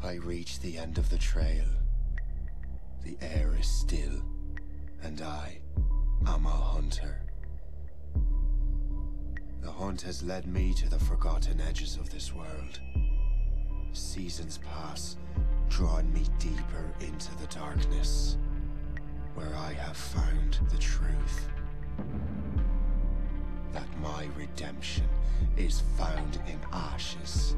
I reach the end of the trail. The air is still, and I am a hunter. The hunt has led me to the forgotten edges of this world. Seasons pass, drawing me deeper into the darkness, where I have found the truth. That my redemption is found in ashes.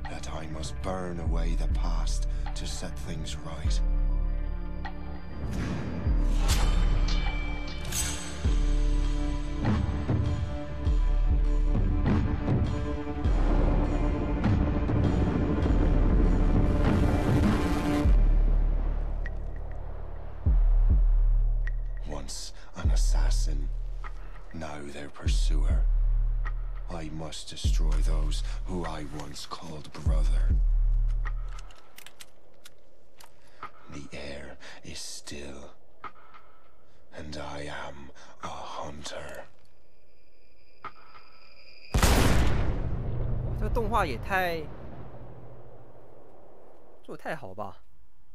That I must burn away the past to set things right. Once an assassin, now their pursuer. I must destroy those who I once called brother. The air is still, and I am a hunter. 这个动画也太做得太好吧？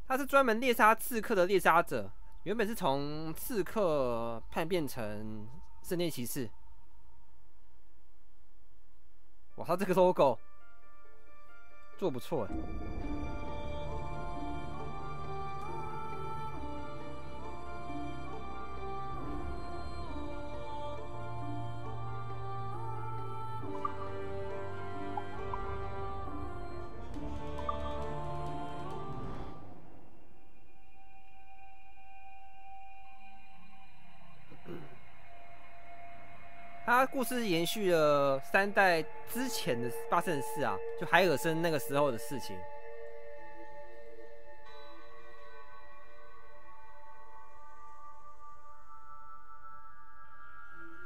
他是专门猎杀刺客的猎杀者，原本是从刺客叛变成圣殿骑士。哇，他这个 logo 做不错哎。他故事延续了3代之前的发生的事啊，就海尔森那个时候的事情。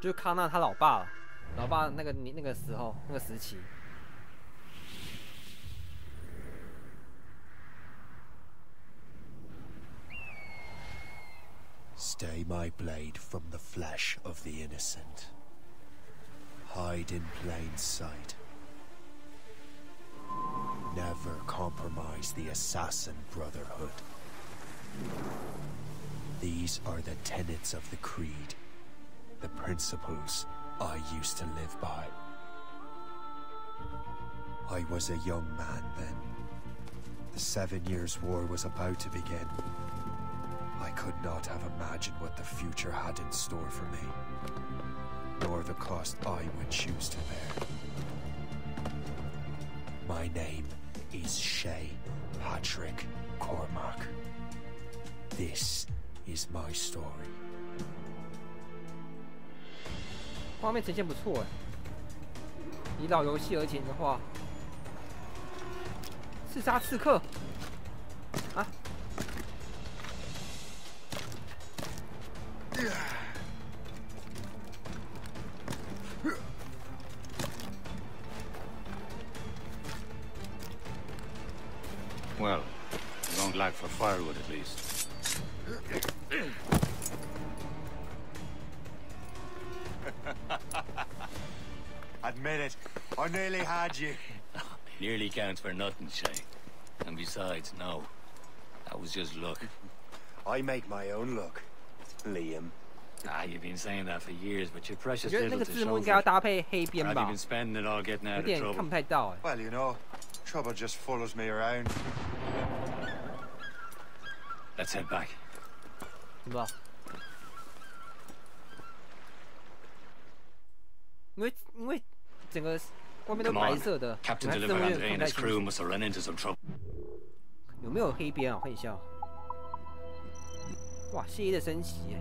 就是康纳他老爸了，老爸那个时候那个时期。Stay my blade from the flesh of the innocent. Hide in plain sight. Never compromise the assassin brotherhood. These are the tenets of the creed, the principles I used to live by. I was a young man then. The 7 Years' War was about to begin. I could not have imagined what the future had in store for me, nor the cost I would choose to bear. My name is Shay Patrick Cormac. This is my story. 画面呈现不错哎，以老游戏而言的话，刺杀刺客啊！ Well, you won't lack for firewood at least. Admit it, I nearly had you. Nearly counts for nothing, Shay. And besides, no. That was just luck. I make my own luck, Liam. Ah, you've been saying that for years, but you're 我 precious 觉得那 little 个 to 字幕 show 应该要 for it. 搭配黑边 Or have 吧 you been，spending it all getting 有 out 点 of 看不 trouble? 太到哎。 Well, you know, trouble just follows me around. Let's head back. 怎么？因为整个外面都 Come 白 on. 色的， Captain 我还真的 Deliverante 有点 and 看 his 不太 crew 清楚 must have run into some trouble. 有没有黑边啊？我看一下。哇，谢伊的升级耶！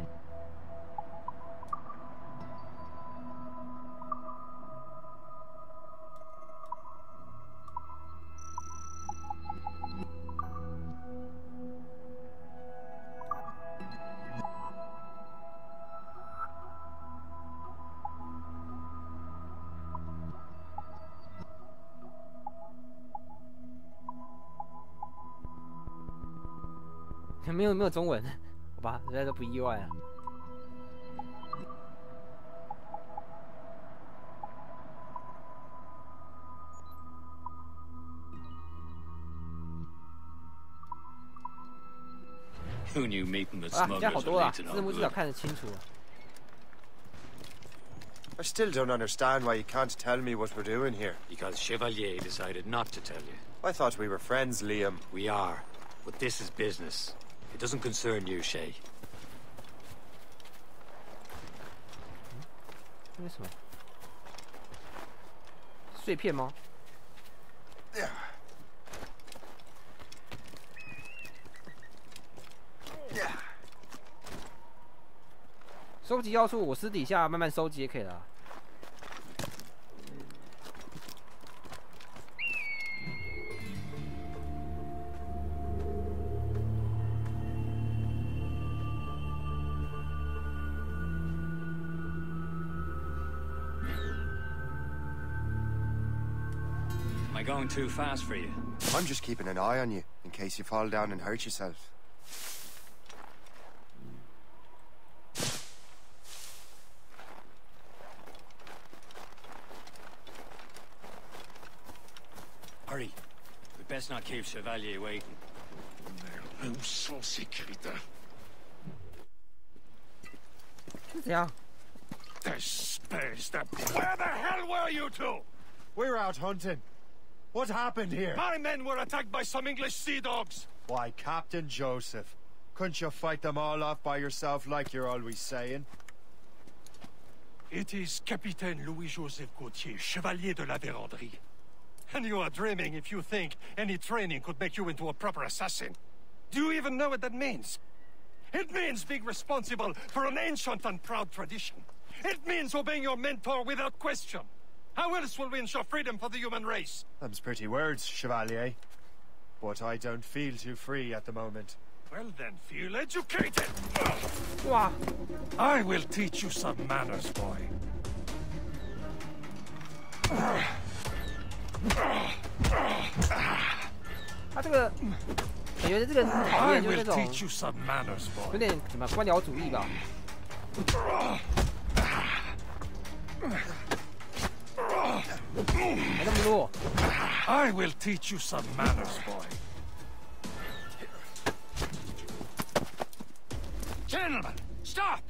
没有中文，好吧，实在都不意外啊。Who knew meeting with 啊，这样好 smugglers 多 would 啦， lead to 字 no 幕至少 good? 看得清楚。 I still don't understand why you can't tell me what we're doing here. Because Chevalier decided not to tell you. I thought we were friends, Liam. We are, but this is business. It doesn't concern you, Shay. 为什么？碎片吗？ 收集要素，我私底下慢慢收集也可以了。Am I going too fast for you? I'm just keeping an eye on you, in case you fall down and hurt yourself. Hurry. We best not keep Chevalier waiting. Où sont ces crétins? 是怎样？ Espèce de... Where the hell were you two? We're out hunting. What happened here? My men were attacked by some English sea dogs. Why, Captain Joseph. Couldn't you fight them all off by yourself like you're always saying? It is Capitaine Louis-Joseph Gauthier, Chevalier de la Vérandrie. And you are dreaming if you think any training could make you into a proper assassin. Do you even know what that means? It means being responsible for an ancient and proud tradition. It means obeying your mentor without question. How else will we ensure freedom for the human race? Them's pretty words, Chevalier. But I don't feel too free at the moment. Well then, feel educated. 哇， I will teach you some manners, boy. 他这个感觉这个很讨 I 厌，就是那 will 种 teach you some manners, 有 boy. 点什么官僚主义吧。没那么弱。 I will teach you some manners, boy. Gentlemen, stop!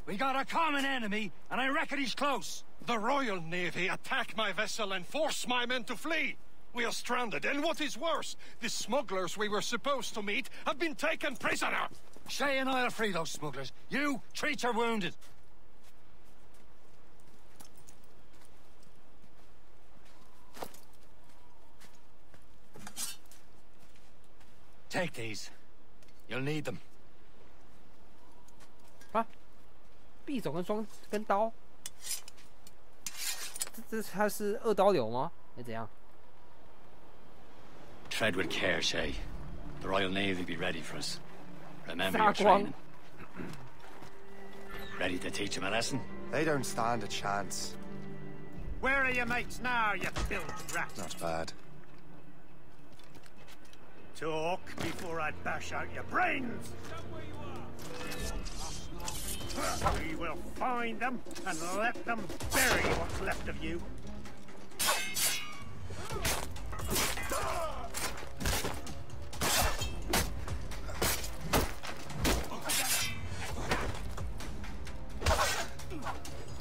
We got a common enemy, and I reckon he's close. The Royal Navy attack my vessel and force my men to flee. We are stranded, and what is worse, the smugglers we were supposed to meet have been taken prisoner. Shay and I'll free those smugglers. You treat your wounded. Take these. You'll need them. 啊，匕首跟跟刀，这他是二刀流吗？还是怎样？ Tread with care, Shay. The Royal Navy be ready for us. Remember 撒 your 光 training. Ready to teach them a lesson? They don't stand a chance. Where are your mates now, you bilge rat? Not bad. Talk before I bash out your brains! We will find them and let them bury what's left of you.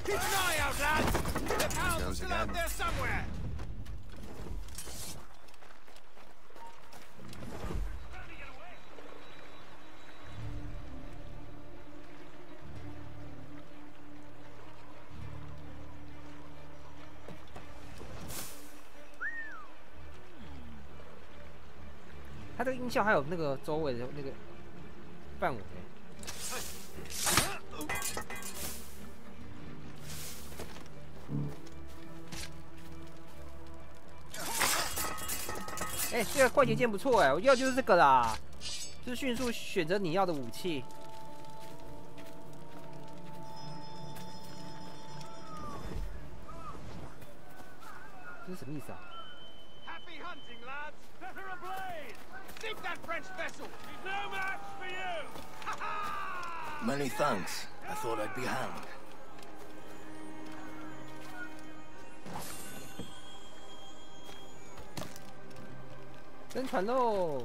Keep an eye out, lads! The pals are still out there somewhere! 它这个音效还有那个周围的那个范围。哎，这个快捷键不错哎，我要就是这个啦，就是迅速选择你要的武器。这是什么意思啊？ Happy hunting, lads! Set her ablaze! Sink that French vessel! She's no match for you! Ha ha! Many thanks. I thought I'd be hanged. 登船喽！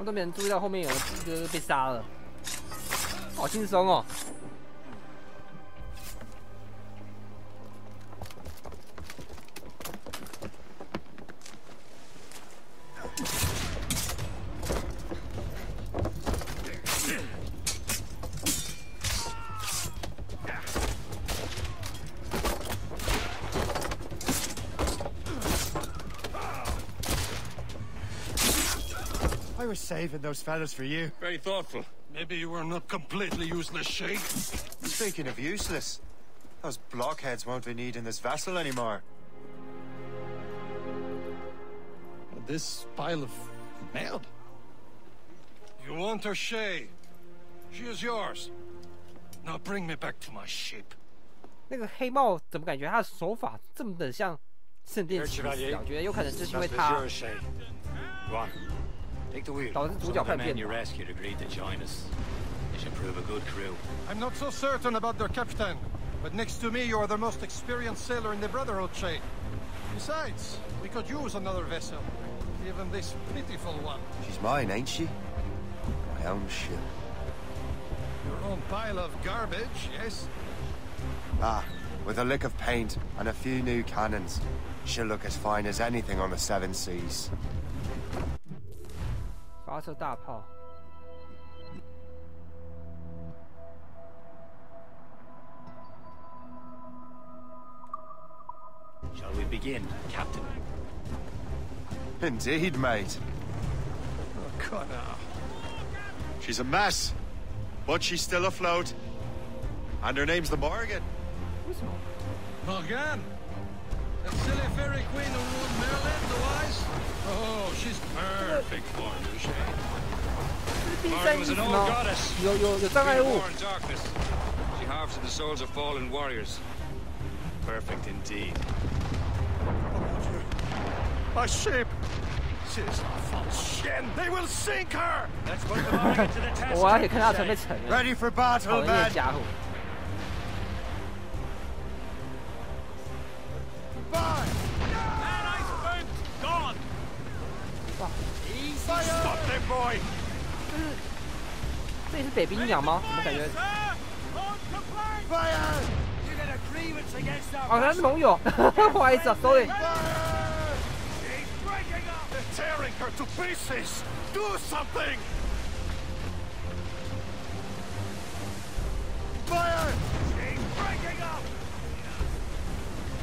我都没人注意到后面有一个被杀了，好轻松哦。I was saving those fellas for you. Very thoughtful. Maybe you were not completely useless, Shay. Speaking of useless, those blockheads won't be needing this vessel anymore. This pile of mail? You want her, Shay? She is yours. Now bring me back to my ship. 那个黑帽怎么感觉他的手法这么的像圣殿骑士啊？我觉得有可能就是因为他。 Take the wheel. 导致主角叛变。 You rescued agreed to join us. They should prove a good crew. I'm not so certain about their captain, but next to me, you are the most experienced sailor in the Brotherhood, Shay. Besides, we could use another vessel, even this pitiful one. She's mine, ain't she? My own ship. Your own pile of garbage, yes? Ah, with a lick of paint and a few new cannons, she'll look as fine as anything on the seven seas. 发射大炮。 Shall we begin, Captain? Indeed, mate. Oh, Connor. She's a mess, but she's still afloat. And her name's the Morgan. 为什么？ Morgan? That silly fairy queen who ruled Maryland, the wise? Oh, she's perfect for you, Shay. 第三意思吗？有障碍物。 She harvests the souls of fallen warriors. Perfect indeed. My ship! She's a false shin! They will sink her! Let's put the Morgan to the test. 我也看到准备沉了。 Ready for 讨 battle, 厌这 man! 家伙。 Gone. Stop them, boy! 这里是北冰洋吗？怎么感觉？ Fire! You got a grievance against our 哦，他是盟友，不好意思啊 ，sorry。 She's breaking up. They're tearing her to pieces! Do something! Fire! She's breaking up.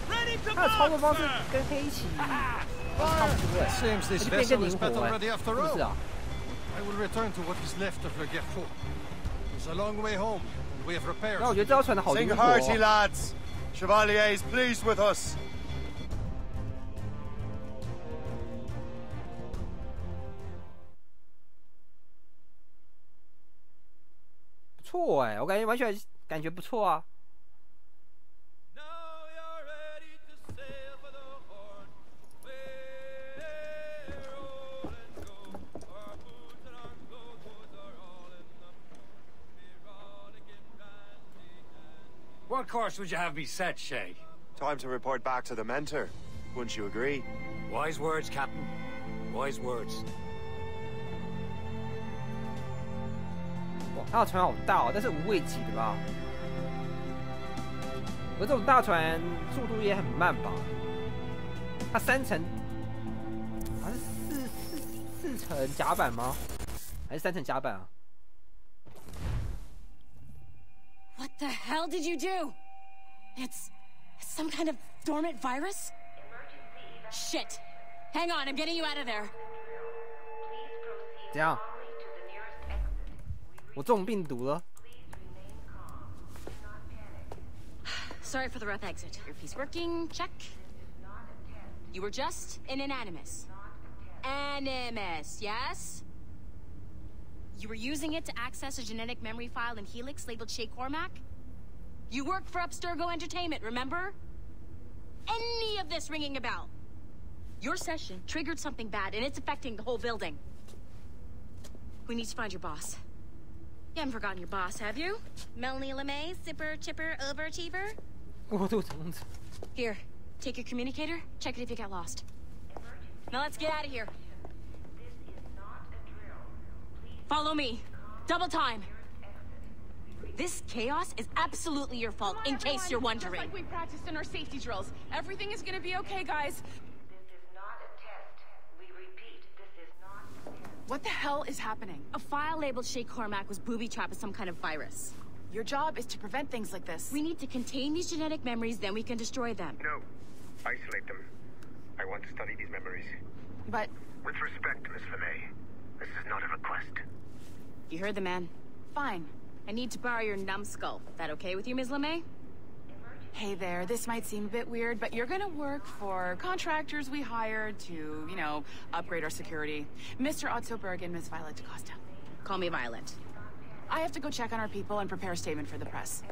Ready to 他的操作方式 move, sir. 跟黑棋差 Fire! 不多哎， Seems 而 this 且变 vessel 更 is 灵 battle 活哎， ready 是 after 不 all. 是啊？ I will return to what is left of Le Guerreau. It's a long way home, and we have repairs. 然后我觉得这艘船的好 Sing 灵活 hearty, 哦。 lads! Chevalier's pleased with us. 不错哎，我感觉完全感觉不错啊。 Now you're ready to sail for the Horn. We're rolling go. Our boots and our clothes are all in the moon. Erotic and randy. What course would you have me set, Shay? Time to report back to the mentor. Wouldn't you agree? Wise words, Captain. Wise words. 哇，他的船好大哦，但是无畏级的吧？而这种大船速度也很慢吧？它3层，好像是四层甲板吗？还是3层甲板啊？ What the hell did you do? It's some kind of dormant virus? Shit. Hang on, I'm getting you out of there. 怎样？我中病毒了？ Sorry for the rough exit. Earpiece working, check. You were just an animus. Animus, yes? You were using it to access a genetic memory file in Helix labeled Shay Cormac? You worked for Abstergo Entertainment, remember? Any of this ringing a bell? Your session triggered something bad, and it's affecting the whole building. We need to find your boss. You haven't forgotten your boss, have you? Melanie LeMay, zipper, chipper, overachiever? 过度重置。 Here, take your communicator, check it if you got lost. Now let's get out of here. Follow me. Double time. This chaos is absolutely your fault, in case you're wondering. Just like we practiced in our safety drills. Everything is gonna be okay, guys. This is not a test. We repeat, this is not a test. What the hell is happening? A file labeled Shay Cormac was booby-trapped with some kind of virus. Your job is to prevent things like this. We need to contain these genetic memories, then we can destroy them. No. Isolate them. I want to study these memories. But With respect, Miss LeMay, this is not a request. You heard the man. fine. I need to borrow your numbskull. That okay with you, Ms. LeMay? Hey there, this might seem a bit weird, but you're gonna work for contractors we hired to, you know, upgrade our security. Mr. Ottoberg and Ms. Violet DaCosta. Call me Violet. I have to go check on our people and prepare a statement for the press.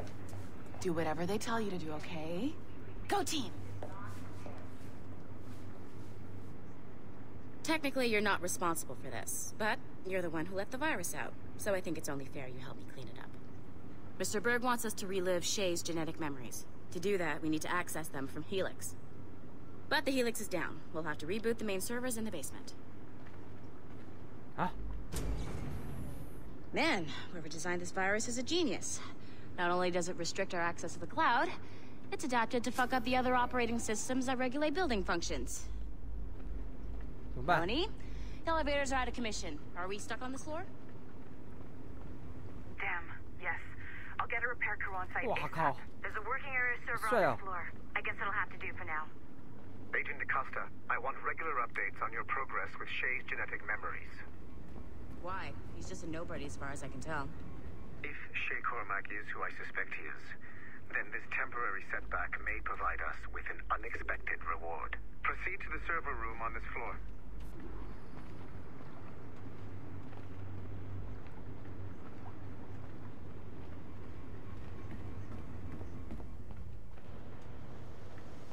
Do whatever they tell you to do, okay? Go team! Technically, you're not responsible for this, but you're the one who let the virus out, so I think it's only fair you help me clean it up. Mr. Berg wants us to relive Shay's genetic memories. To do that, we need to access them from Helix. But the Helix is down. We'll have to reboot the main servers in the basement. Huh? Man, whoever designed this virus is a genius. Not only does it restrict our access to the cloud, it's adapted to fuck up the other operating systems that regulate building functions. 怎么办？ Tony, elevators are out of commission. Are we stuck on this floor? Damn, yes. I'll get a repair crew on site. 哇 ASAP. 靠！ There's a working area server 帅 on 哦 the floor. I guess it'll have to do for now. Agent DaCosta, I want regular updates on your progress with Shay's genetic memories. Why? He's just a nobody as far as I can tell. If Shay Cormac is who I suspect he is, then this temporary setback may provide us with an unexpected reward. Proceed to the server room on this floor.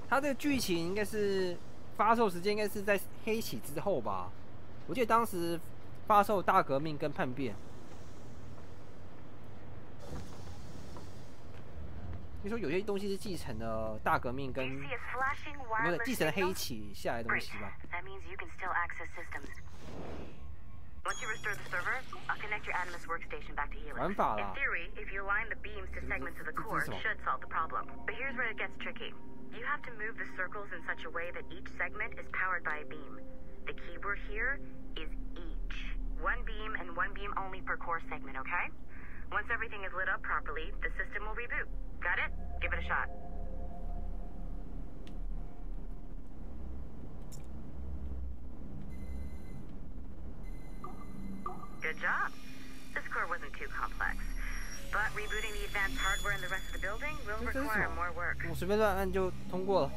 它这个剧情应该是发售时间应该是在黑起之后吧？我记得当时发售大革命跟叛变，就说有些东西是继承了大革命 Do 跟 you see a flashing 那个 wireless 继承了黑 signal? 起下来的东 Great. 西吧。 That means you can still access systems. Once you restore the server, I'll connect your Animus workstation back to Helix. 玩法 In 啦， theory, if you align the beams to segments of the core, it should solve the problem. But here's where it gets tricky. You have to move the circles in such a way that each segment is powered by a beam. The keyword here is each. One beam and one beam only per core segment, okay? Once everything is lit up properly, the system will reboot. Got it? Give it a shot. Good job. This core wasn't too complex. But rebooting the advanced hardware in the rest of the building will 这是什 require 么 more work. 我随便乱按就通过了。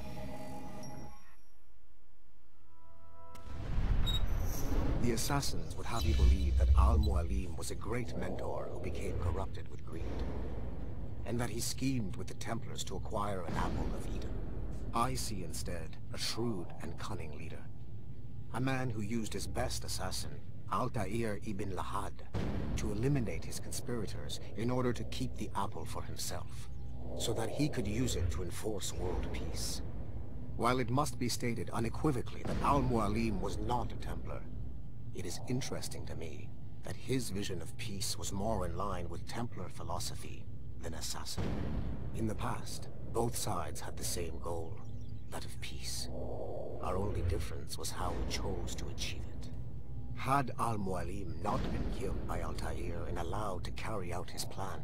The assassins would have you believe that Al-Mualim was a great mentor who became corrupted with greed, and that he schemed with the Templars to acquire an apple of Eden. I see instead a shrewd and cunning leader, a man who used his best assassin, Altair ibn Lahad, to eliminate his conspirators in order to keep the apple for himself, so that he could use it to enforce world peace. While it must be stated unequivocally that Al-Mualim was not a Templar, it is interesting to me that his vision of peace was more in line with Templar philosophy than assassin. In the past, both sides had the same goal, that of peace. Our only difference was how we chose to achieve it. Had Al-Mualim not been killed by Altair and allowed to carry out his plan,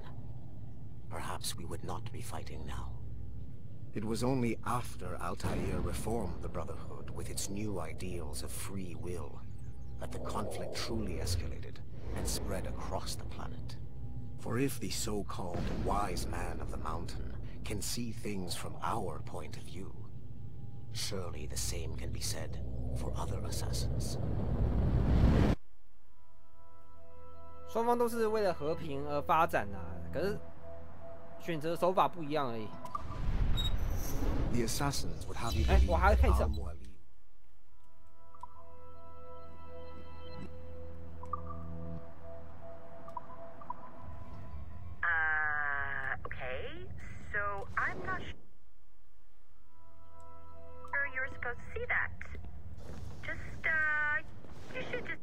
perhaps we would not be fighting now. It was only after Altair reformed the Brotherhood with its new ideals of free will that the conflict truly escalated and spread across the planet. For if the so-called wise man of the mountain can see things from our point of view, surely the same can be said for other assassins. 双方都是为了和平而发展啊，可是选择手法不一样而已。 The assassins would have you 哎， believe 我还 that 可以这。 Al-Mualim Okay. So I'm not sure you were supposed to see that. Just, you should just...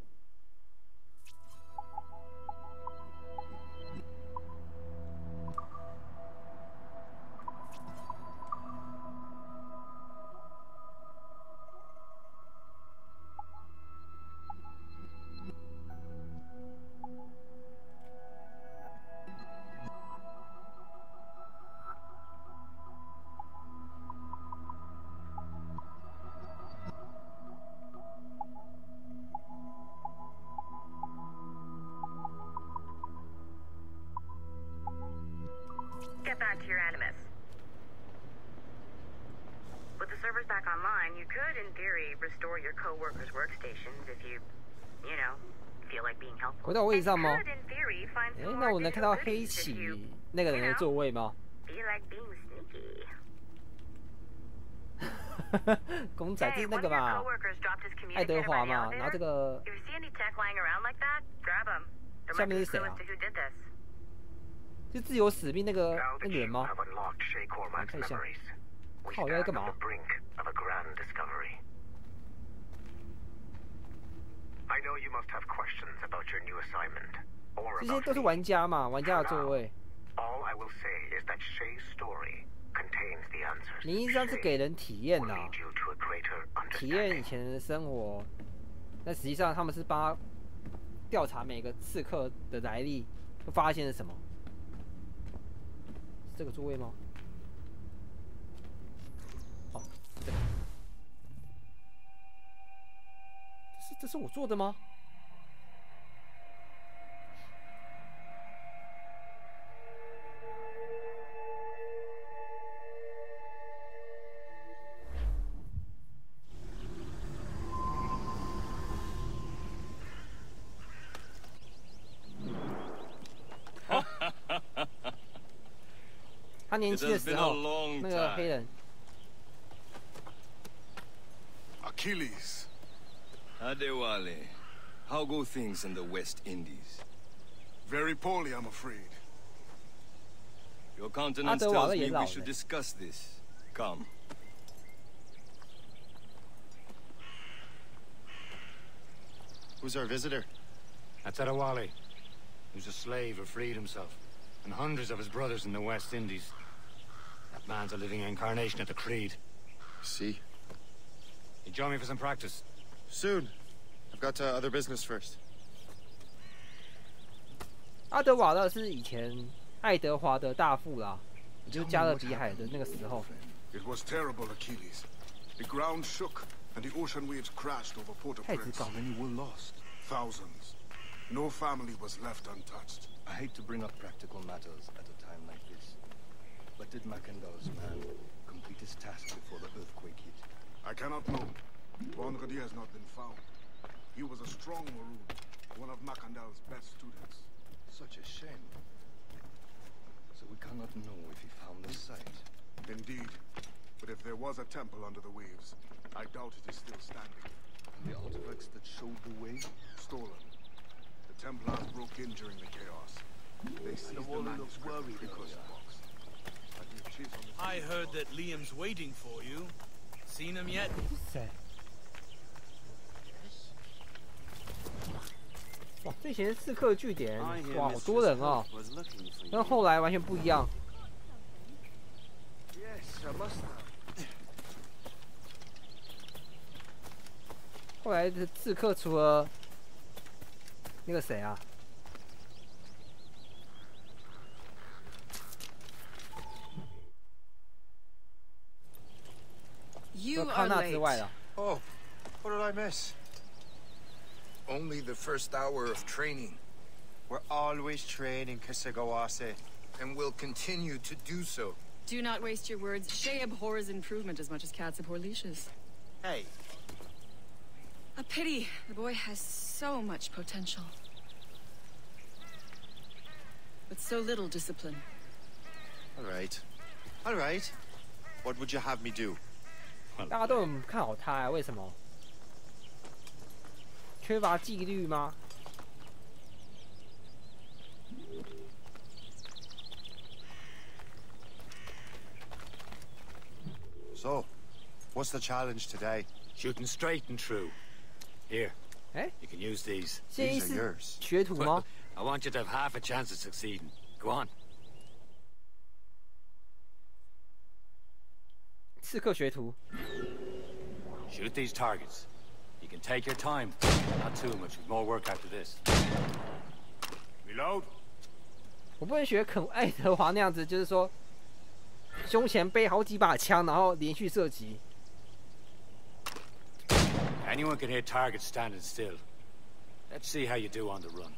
back to your Animus. With the servers back online, you could, in theory, restore your co-workers' workstations if you know, feel like being helpful. 回到位置上吗？ And could, in theory, find 哎， some 那 more 我能看到 digital 黑 goodies if 起 you 那个人的座位吗？ feel like being sneaky. 公仔就是 Hey, 那 one 个 of your 嘛， coworkers dropped his 爱德 communicator 华 by the 嘛，然后这 elevator. 个 If you see any tech lying around like that, grab them. There 下 might 面 be 是 a 谁 clue 啊 as to who did this. 是自由使命那个 Now 那 that 个人 you 吗？ have unlocked Shay Cormac's 看一下。 memories, we 靠， stand 要 on 干嘛 the？ brink of a grand discovery. I know you must have questions about your new assignment, or 这些 about 都是 me. 玩家嘛，玩家的座位。 All I will say is that Shay's story contains the answers. 名义上是给人体验 will 呐， lead you to a greater 体验以 understanding. 前的生活。但实际上他们是帮他调查每个刺客的来历，会发现了什么？是这个座位吗？哦，这个。这是我做的吗？他年轻的时候，那个黑人。 Achilles. Adewale, how go things in the West Indies? Very poorly, I'm afraid. Your countenance tells me we should discuss this. Come. Who's our visitor? That's Adewale, who's a slave who freed himself, and hundreds of his brothers in the West Indies. That man's a living incarnation of the Creed. See? You join me for some practice? Soon. I've got other business first. 阿德瓦勒是以前爱德华的大副啦，也就是加勒比海的那个时候。 It was terrible, Achilles. The ground shook, and the ocean waves crashed over Port-au-Prince. Many were lost. Thousands. No family was left untouched. I hate to bring up practical matters at a time like this. But did Macandal's man complete his task before the earthquake hit? I cannot know. Bonradi has not been found. He was a strong Maroon, one of Macandal's best students. Such a shame. So we cannot know if he found the site. Indeed. But if there was a temple under the waves, I doubt it is still standing. And the artifacts that showed the way? Stolen. The Templars broke in during the chaos. They seized the manuscript and Precursor's box. I heard that Liam's waiting for you. Seen him yet? 哇，这以前刺客据点，哇，好多人哦，跟后来完全不一样。 Yes, I must have. 后来的刺客除了那个谁啊？除了康纳之外了。 Oh, what did I miss? Only the first hour of training. We're always training, Kisagawase. And will continue to do so. Do not waste your words. Shay abhors improvement as much as cats abhor leashes. Hey. A pity. The boy has so much potential. But so little discipline. All right. All right. What would you have me do? 大家都很看好他啊，为什么？缺乏纪律吗？ So, what's the challenge today? Shooting straight and true. Here. Eh? You can use these. These are yours. 学徒吗？ I want you to have half a chance of succeeding. Go on. 刺客学徒。 Shoot these targets. You can take your time. Not too much. We've more work after this. Reload. 我不能学肯爱德华那样子，就是说，胸前背好几把枪，然后连续射击。 Anyone can hit targets standing still. Let's see how you do on the run.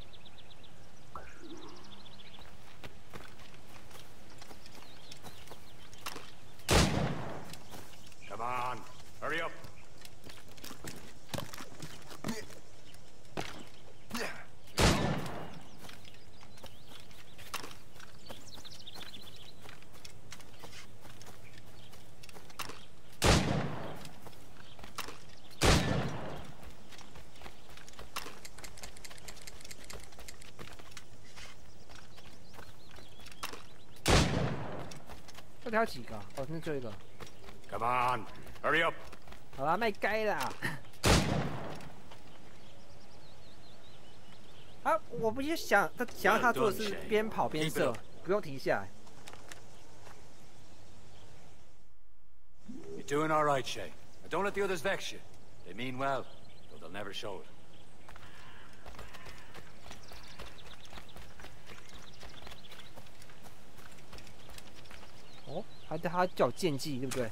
边还有几个？哦，那最后一个。Come on, hurry up！ 好啦，卖该啦。啊，我不是想要他做的是边跑边射，不用停下来。You're doing all right, Shay. Don't let the others vex you. They mean well, though they'll never show it. 哦，他叫剑技，对不对？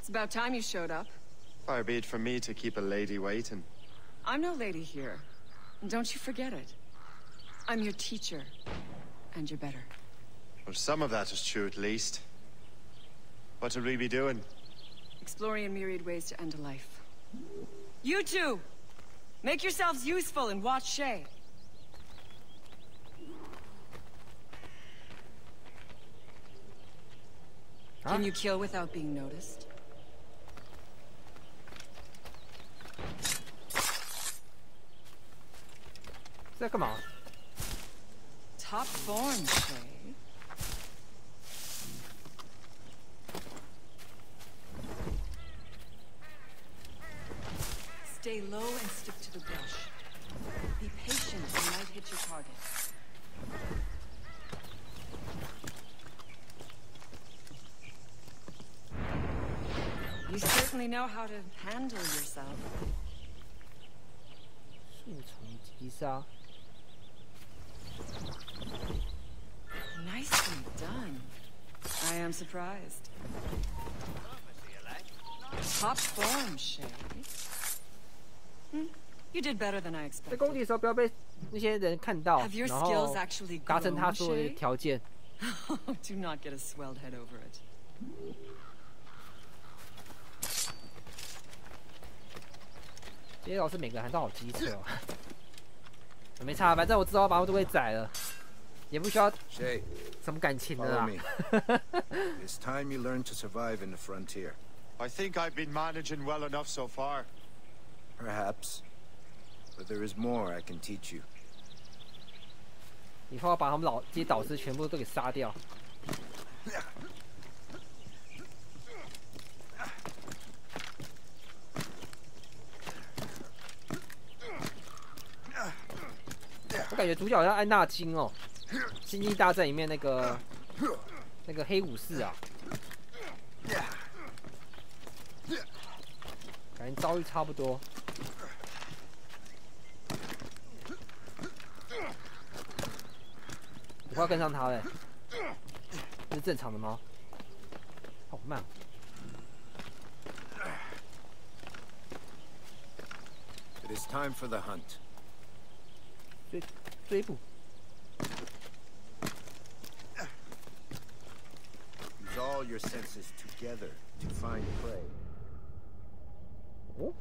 It's about time you showed up. Far be it from me to keep a lady waiting. I'm no lady here. And don't you forget it. I'm your teacher. And you're better. Well, some of that is true at least. What will we be doing? Exploring a myriad ways to end a life. You two! Make yourselves useful and watch Shay. Can you kill without being noticed? Top form, Shay. Stay low and stick to the brush. Be patient, you might hit your target. You certainly know how to handle yourself. 树丛击杀。 Nicely done. I am surprised. Top form, Shay. You did better than I expected. 在攻击的时候不要被那些人看到，然后达成他所有的条件。Do not get a swelled head over it. 这些老师每个人都好机车哦。没差，反正我知道把我都会宰了，也不需要什么感情的啦。It's time you learn to survive in the frontier. I think I've been managing well enough so far. Perhaps, but there is more I can teach you. 以后要把他们这些导师全部都给杀掉。我感觉主角好像安纳金哦，《星际大战》里面那个黑武士啊，感觉遭遇差不多。我快要跟上他了，这是正常的吗？好慢。 It is time for the hunt. 追捕。Use all your senses together to find prey. 哦。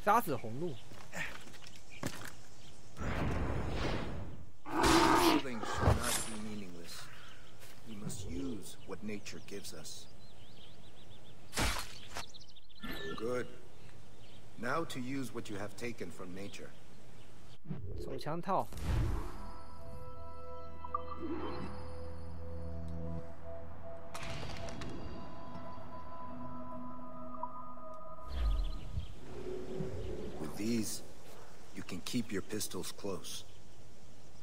杀死红鹿。 Killing should not be meaningless. We must use what nature gives us. Good. Now to use what you have taken from nature. 手枪套。With these, you can keep your pistols close.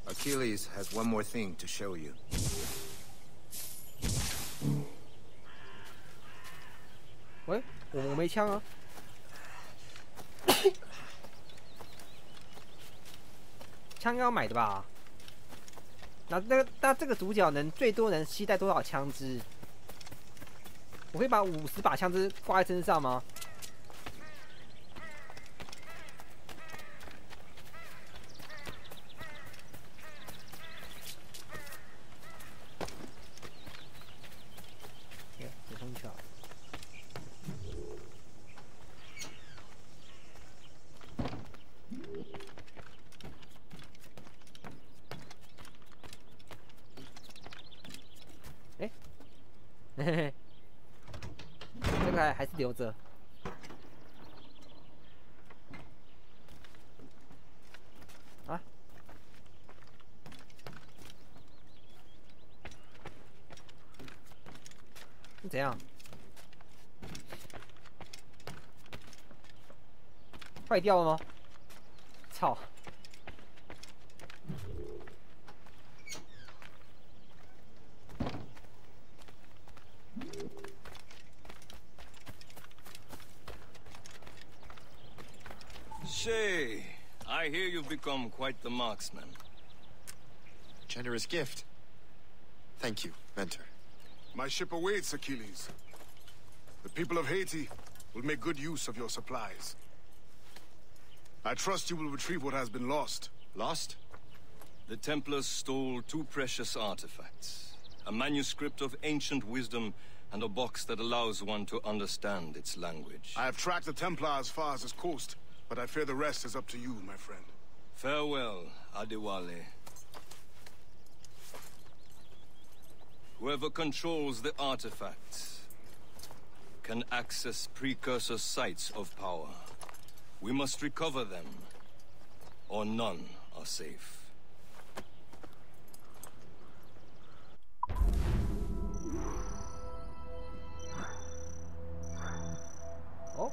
Achilles has one more thing to show you. 喂，我没枪啊。枪要买的吧？那这个主角最多能携带多少枪支？我可以把50把枪支挂在身上吗？ 这个个还是留着。啊？是怎样？坏掉了吗？操！ Shay, I hear you've become quite the marksman. Generous gift. Thank you, mentor. My ship awaits, Achilles. The people of Haiti will make good use of your supplies. I trust you will retrieve what has been lost. Lost? The Templars stole 2 precious artifacts. A manuscript of ancient wisdom and a box that allows one to understand its language. I have tracked the Templar as far as this coast, but I fear the rest is up to you, my friend. Farewell, Adewale. Whoever controls the artifacts can access precursor sites of power. We must recover them, or none are safe. 哦，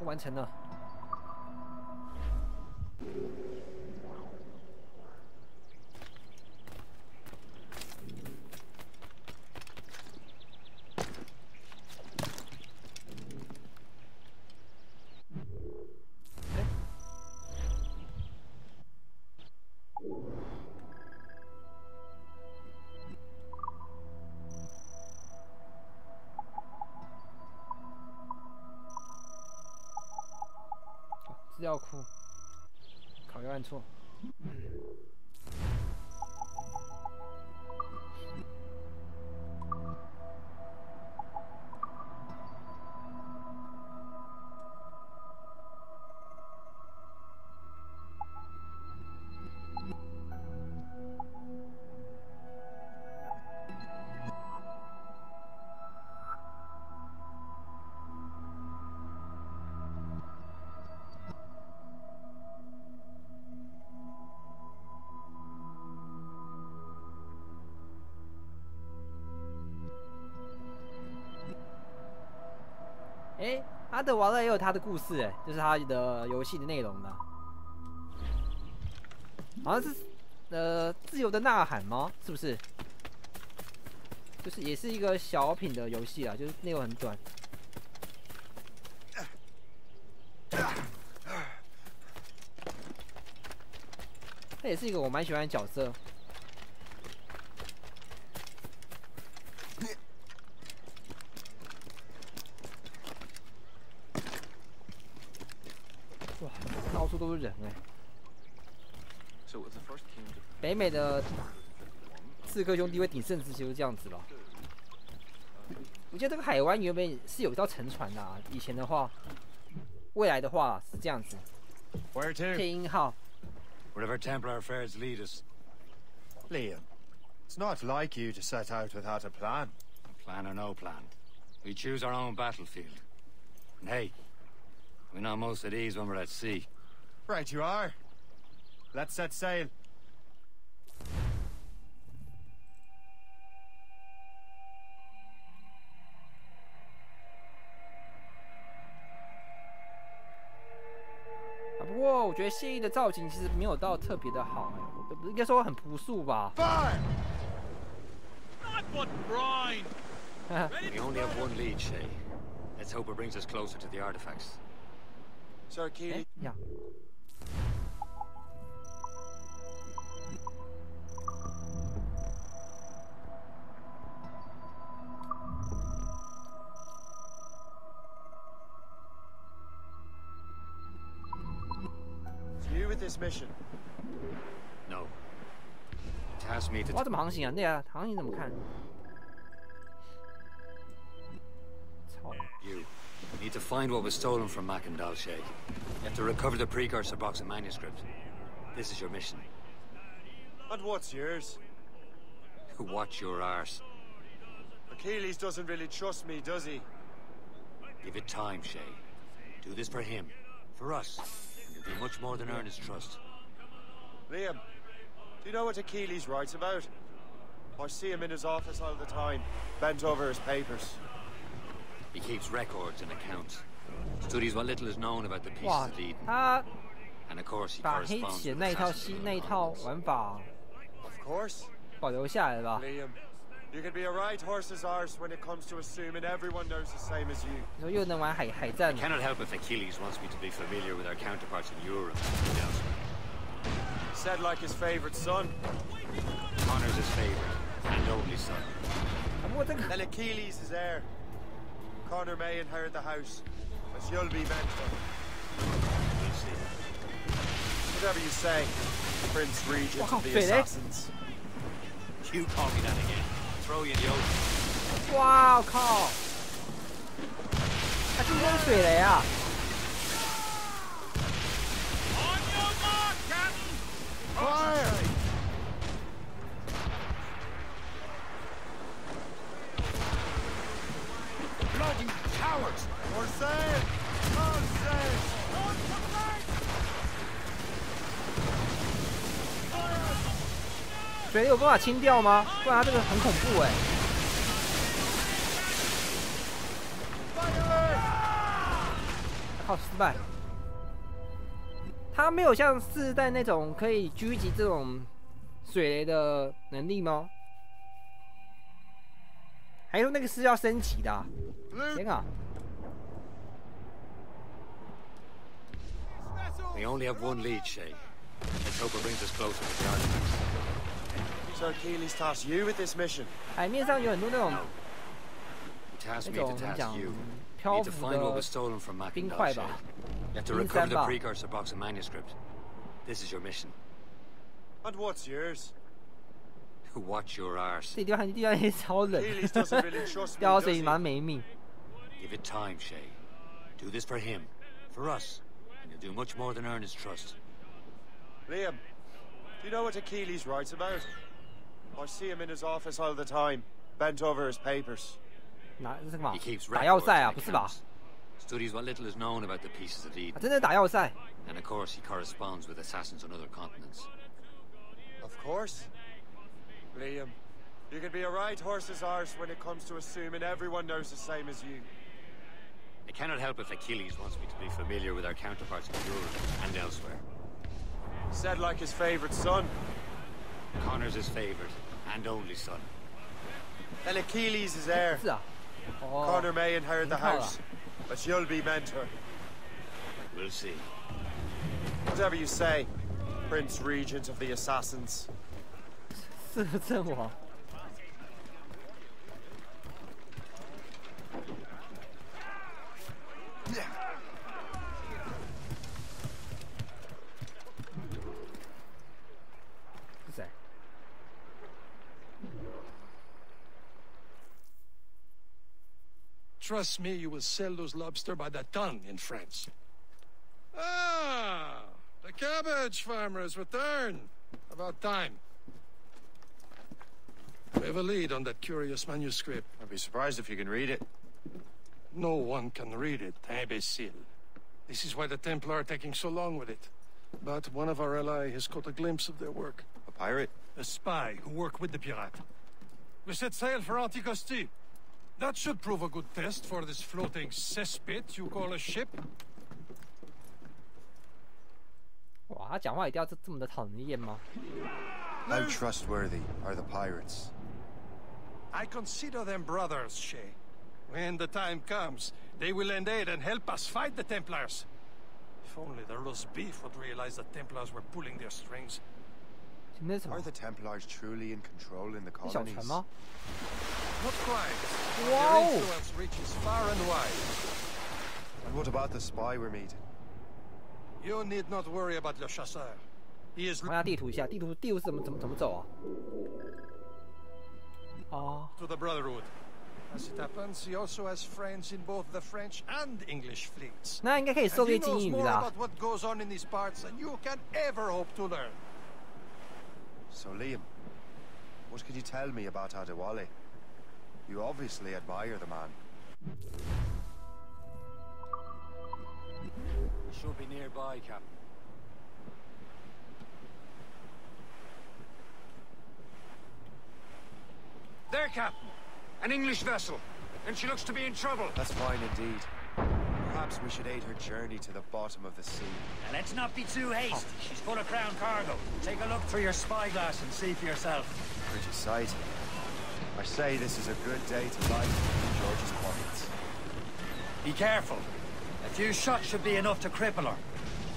完成了。资料库，考虑按错。哎，阿德瓦勒也有他的故事，哎，就是他的游戏的内容呢。好像是自由的呐喊吗？是不是？就是也是一个小品的游戏啊，就是内容很短。他也是一个我蛮喜欢的角色。 哇，到处都是人哎！北美的刺客兄弟会鼎盛时期就是这样子了。我记得这个海湾原本是有一艘沉船的啊，以前的话，未来的话是这样子。Where to? 配音号。 Wherever Templar affairs lead us. Liam, it's not like you to set out without a plan. Plan or no plan, we choose our own battlefield. And hey, we know most of these when we're at sea. Right you are. Let's set sail. Ah, 不过我觉得谢毅的造型其实没有到特别的好哎，应该说很朴素吧。Not brine. We only have one lead, Shay. Let's hope it brings us closer to the artifacts. Sir Keely. Yeah. You with this mission? No. Task me to. 我要怎么航行啊？对啊，航行怎么看？操！ You need to find what was stolen from Mac and Dalshay. You have to recover the precursor box and manuscript. This is your mission. And what's yours? Watch your arse. Achilles doesn't really trust me, does he? Give it time, Shay. Do this for him, for us, and you'll do much more than earn his trust. Liam, do you know what Achilles writes about? I see him in his office all the time, bent over his papers. He keeps records and accounts. Studies what little is known about the pieces 哇 of Eden. 他 And of course, he 把黑 corresponds 棋的 with 那一套 assassins. 那一套玩法 Of course. 保留下来了吧？ Liam, you can be a right horse's arse when it comes to assuming everyone knows the same as you. 你说又能玩海战 I cannot help if Achilles wants me to be familiar with our counterparts in Europe and elsewhere. Said like his favorite son. Connor's his favorite and only son. 不过这个 Then Achilles is heir. Connor may inherit the house, but you'll be mentor. We'll see. Whatever you say, Prince Regent Wow, of the Philip. Assassins. You call me that again. Throw you in the ocean. 哇，我靠！他进攻水雷啊！ Fire! Bloody cowards! Orsay! Orsay! 水雷有办法清掉吗？不然他这个很恐怖哎。靠，失败。他没有像四代那种可以狙击这种水雷的能力吗？还有那个是要升级的、啊？天啊！ We only have one lead, Shay. Let's hope it brings us closer to the artifacts. So Achilles tasked you with this mission. 海面上有很多那种 He tasked 那 me 种 to 怎么 task 讲 you. 漂 Need to 浮 find what 的 was stolen from 冰 Macintosh, 块 Shay. 吧？ You have to 冰 recover 山 the 吧？ precursor box of manuscript. This is your mission. And what's yours? Watch your arse. 这地方也超冷 Achilles doesn't really trust me, 掉到 does 水里 he? 蛮没命。 Give it time, Shay. Do this for him, for us, and you'll do much more than earn his trust. Liam, do you know what Achilles writes about? I see him in his office all the time, bent over his papers. 哪是什么 He keeps 打要 records 塞啊？ and 不是吧？ accounts. Studies what little is known about the pieces of 啊 Eden. 真的打要塞？ And of course, he corresponds with assassins on other continents. Of course. Liam, you can be a right horse's arse when it comes to assuming everyone knows the same as you. I cannot help if Achilles wants me to be familiar with our counterparts in Europe and elsewhere. Said like his favorite son. Connor's his favorite and only son. Then Achilles is heir. 是啊。哦。 Connor may inherit the 很好了 house, but you'll be mentor. We'll see. Whatever you say, Prince Regent of the Assassins. 是阵亡。是谁？ Trust me, you will sell those lobster by the ton in France. Ah, the cabbage farmers return. About time. We have a lead on that curious manuscript. I'd be surprised if you can read it. No one can read it, imbecile. This is why the Templar are taking so long with it. But one of our allies has caught a glimpse of their work. A pirate? A spy who worked with the pirate. We set sail for Anticosti. That should prove a good test for this floating cesspit you call a ship. 哇，他讲话一定要这么的讨人厌吗？ How trustworthy are the pirates? I consider them brothers, Shay. When the time comes, they will lend aid and help us fight the Templars. If only the roast beef would realize the Templars were pulling their strings. Are the Templars truly in control in the 是小 colonies? 船吗？ Not quite. but Wow. Their influence reaches far and wide. And what about the spy we're meeting? You need not worry about Le Chasseur. He is 看下地图一下，地图是怎么走啊？哦， to the Brotherhood. As it happens, he also has friends in both the French and English fleets. 那应该可以狩 And 猎 he 金 knows 鱼 more 的、啊 about。what goes on in these parts than you can ever hope to learn. So, Liam, what can you tell me about Adewale? You obviously admire the man. fly, Captain. There, Captain! An English vessel, and she looks to be in trouble. That's fine indeed. Perhaps we should aid her journey to the bottom of the sea. Now let's not be too hasty. She's full of crown cargo. Take a look through your spyglass and see for yourself. Pretty sight. I say this is a good day to light George's pockets. Be careful. A few shots should be enough to cripple her.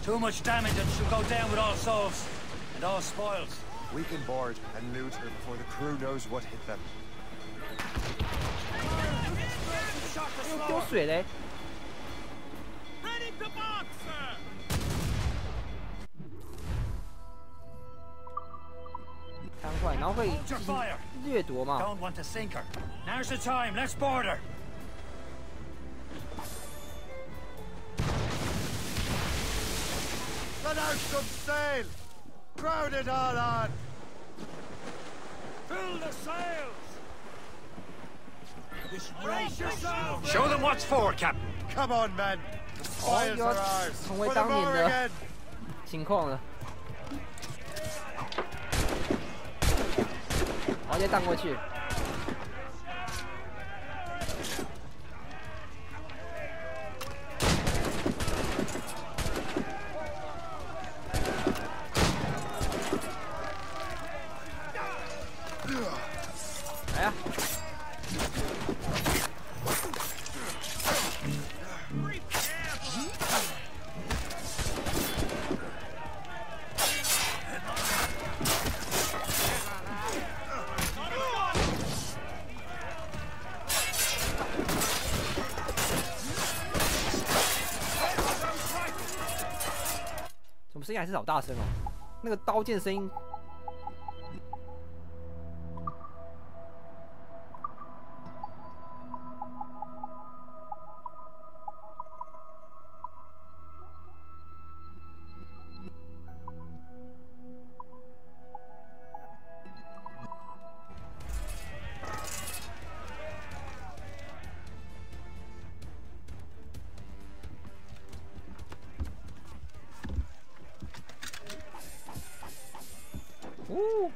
Too much damage and she'll go down with all souls and all spoils. We can board and loot her before the crew knows what hit them. 丢水嘞！ Ready to box, sir! 瘫痪，然后会进行掠夺嘛？ Don't want to sink her. Now's the time. Let's board her. Let out some sail! Crowd it all on! Fill the sails! Brace yourselves! Show them what's for, Captain. Come on, men. The 哦， spoils 又要 are ours. 成为 For the 当年 Morrigan. 的情况了。直接荡过去。来呀！怎么声音还是好大声哦？那个刀剑声音。 哦，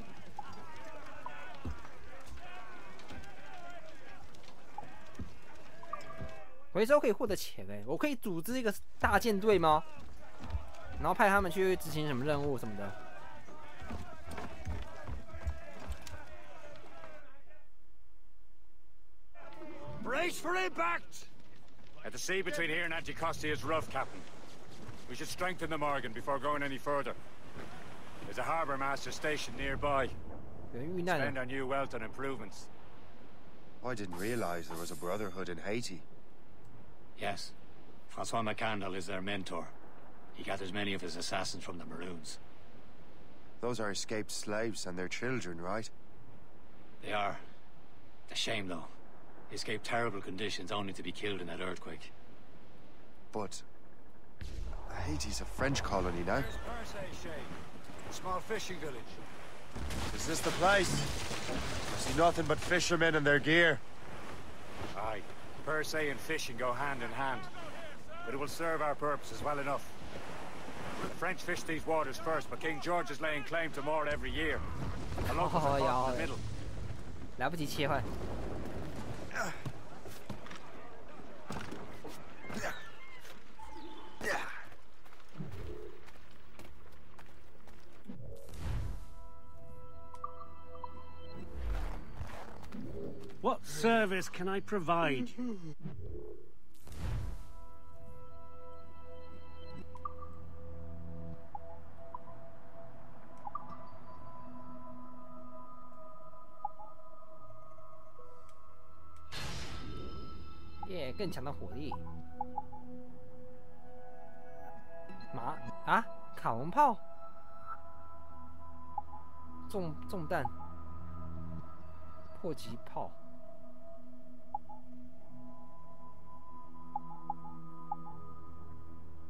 回收可以获得钱哎，我可以组织一个大舰队吗？然后派他们去执行什么任务什么的。 Brace for impact! The sea between here and Anticosti is rough, Captain. We should strengthen the Morgan before going any further. There's a harbour master stationed nearby. Spend our new wealth on improvements. I didn't realize there was a brotherhood in Haiti. Yes. Francois McCandle is their mentor. He gathers many of his assassins from the Maroons. Those are escaped slaves and their children, right? They are. A shame, though. They escaped terrible conditions only to be killed in that earthquake. But Haiti's a French colony now. A small fishing village. Is this the place? I see nothing but fishermen and their gear. Aye. Per se and fishing go hand in hand. But it will serve our purposes well enough. The French fish these waters first, but King George is laying claim to more every year. The locals are caught in the middle. 来不及切换。 What service can I provide? Yeah, 更强的火力。马啊，卡文炮，中弹，迫击炮。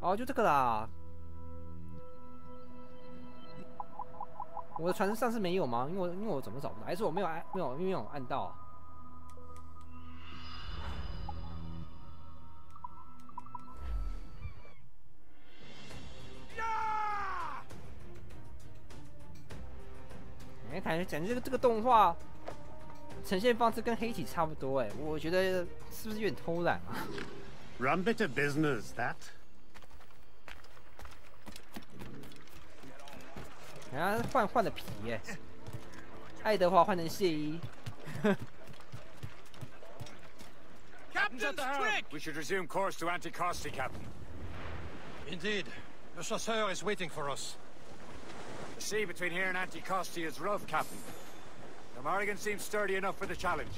哦，就这个啦。我的船上是没有吗？因为我怎么找不到？还是我没有按到啊？感觉这个动画呈现方式跟黑体差不多哎，我觉得是不是有点偷懒啊 ？Run bit of business that. 人家换了皮耶，爱德华换成谢伊。Captain's at the helm. We should resume course to Anticosti, Captain. Indeed. Le chasseur is waiting for us. The sea between here and Anticosti is rough, Captain. The Morrigan seems sturdy enough for the challenge.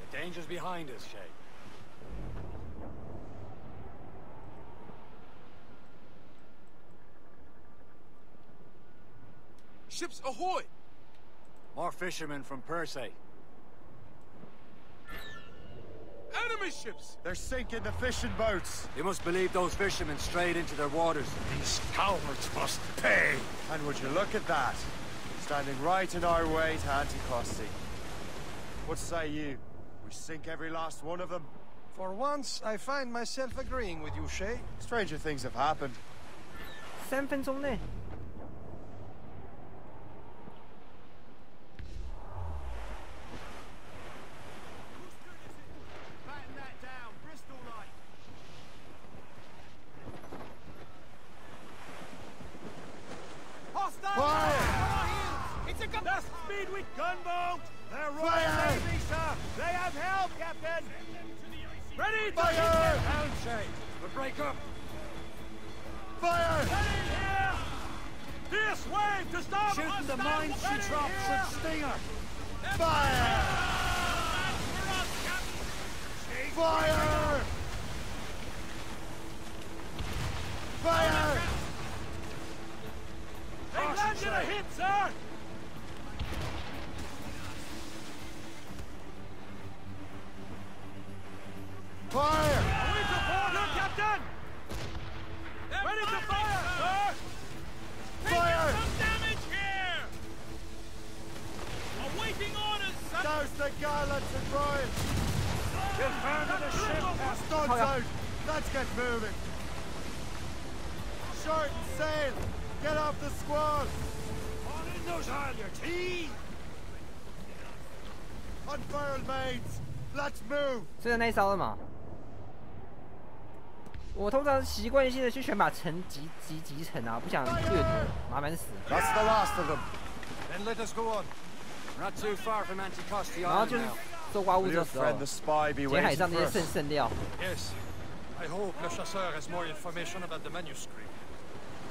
The danger's behind us, Shay. Ships ahoy! More fishermen from Persei. Enemy ships! They're sinking the fishing boats. You must believe those fishermen strayed into their waters. These cowards must pay! And would you look at that? Standing right in our way to Anticosti. What say you? We sink every last one of them? For once, I find myself agreeing with you, Shay. Stranger things have happened. 3分钟内。That's Speedway gunboat! They're Royal Navy, sir! They have help, Captain! Ready to hit them! Down, Shay! We'll break up! Fire! Get in here! This wave to stop! Shooting the mine she dropped should sting her! Fire! Fire! Fire! They landed a hit, sir! Fire! Are we support her, Captain? Ready to fire, sir! Fire! Some damage here! Awaiting orders, sir! Douse the gallants and royals! You'll burn to the ship! Studs out! Let's get moving! Short and sail! Get off the squall! On in those halyards! Unfurled mains! Let's move! 这是那一招了嘛？我通常习惯性的去选把城集成啊，不想掠夺，麻烦死。That's the last of them. Then let us go on. We're not too far from Anticosti 然后就是搜刮物资的时候，捡海上那些剩料。Yes. I hope Le Chasseur has more information about the manuscript.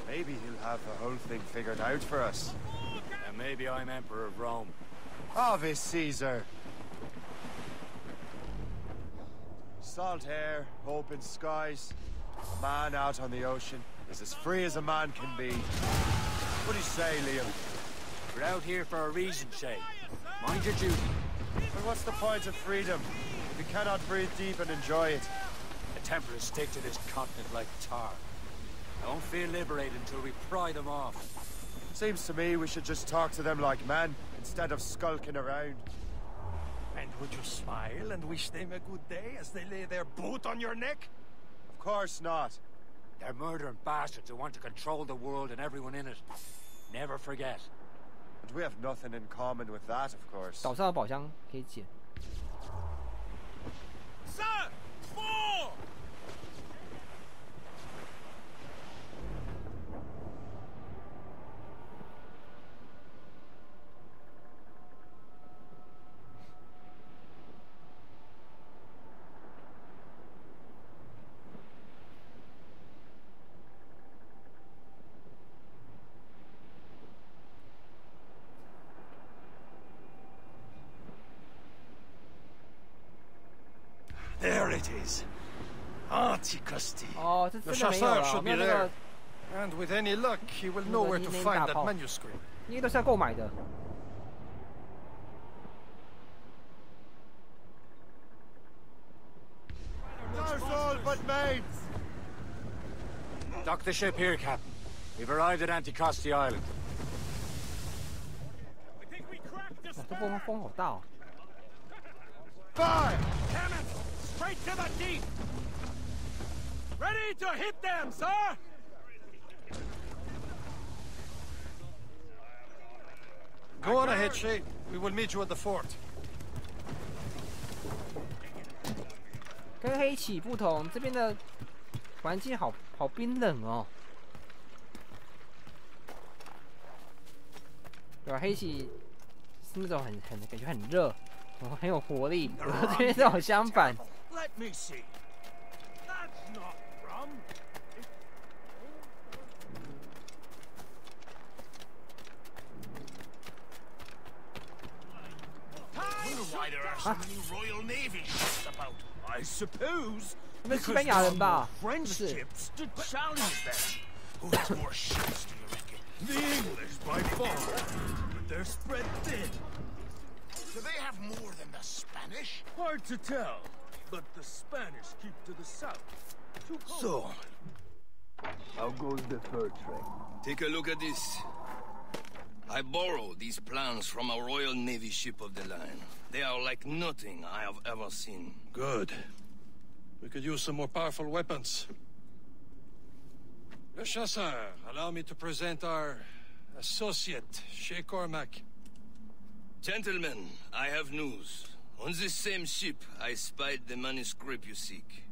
Maybe he'll have the whole thing figured out for us. And maybe I'm Emperor of Rome. Ave Caesar! Salt air, open skies. A man out on the ocean is as free as a man can be. What do you say, Liam? We're out here for a reason, Shay. Mind your duty. But what's the point of freedom if you cannot breathe deep and enjoy it? The Templars stick to this continent like tar. I won't feel liberated until we pry them off. Seems to me we should just talk to them like men instead of skulking around. And would you smile and wish them a good day as they lay their boot on your neck? Of course not. They're murdering bastards who want to control the world and everyone in it. Never forget. And we have nothing in common with that, of course. 岛上的宝箱可以捡。Sir! Four! There it is. Anticosti. 哦，这 The 真的没有 Chasseur 了， should 没 be 有那 there. 个 And with any luck, he will know where to find that manuscript. 那些都是要购买的。Douse all but maids! Dock the ship here, Captain. We've arrived at Anticosti Island. 哇，这风好大哦。 Fire! Cannons! Straight to the deep! Ready to hit them, sir! Go on ahead, Shay. We will meet you at the fort. 跟黑起不同，这边的环境好冰冷哦。对吧？黑起是那种很感觉很热，很有活力。我这边正好相反。Let me see. That's not rum. Why there are so many Royal Navy ships about? I suppose 他们西班牙人吧？ French ships to challenge them. Who has more ships, do you reckon? The English by far, but they're spread thin. Do they have more than the Spanish? Hard to tell, but the Spanish keep to the south. Too cold. So, how goes the fur trade? take a look at this. I borrowed these plans from a Royal Navy ship of the line. They are like nothing I have ever seen. Good. We could use some more powerful weapons. Le Chasseur, allow me to present our associate, Shay Cormac. Gentlemen, I have news. On this same ship, I spied the manuscript you seek.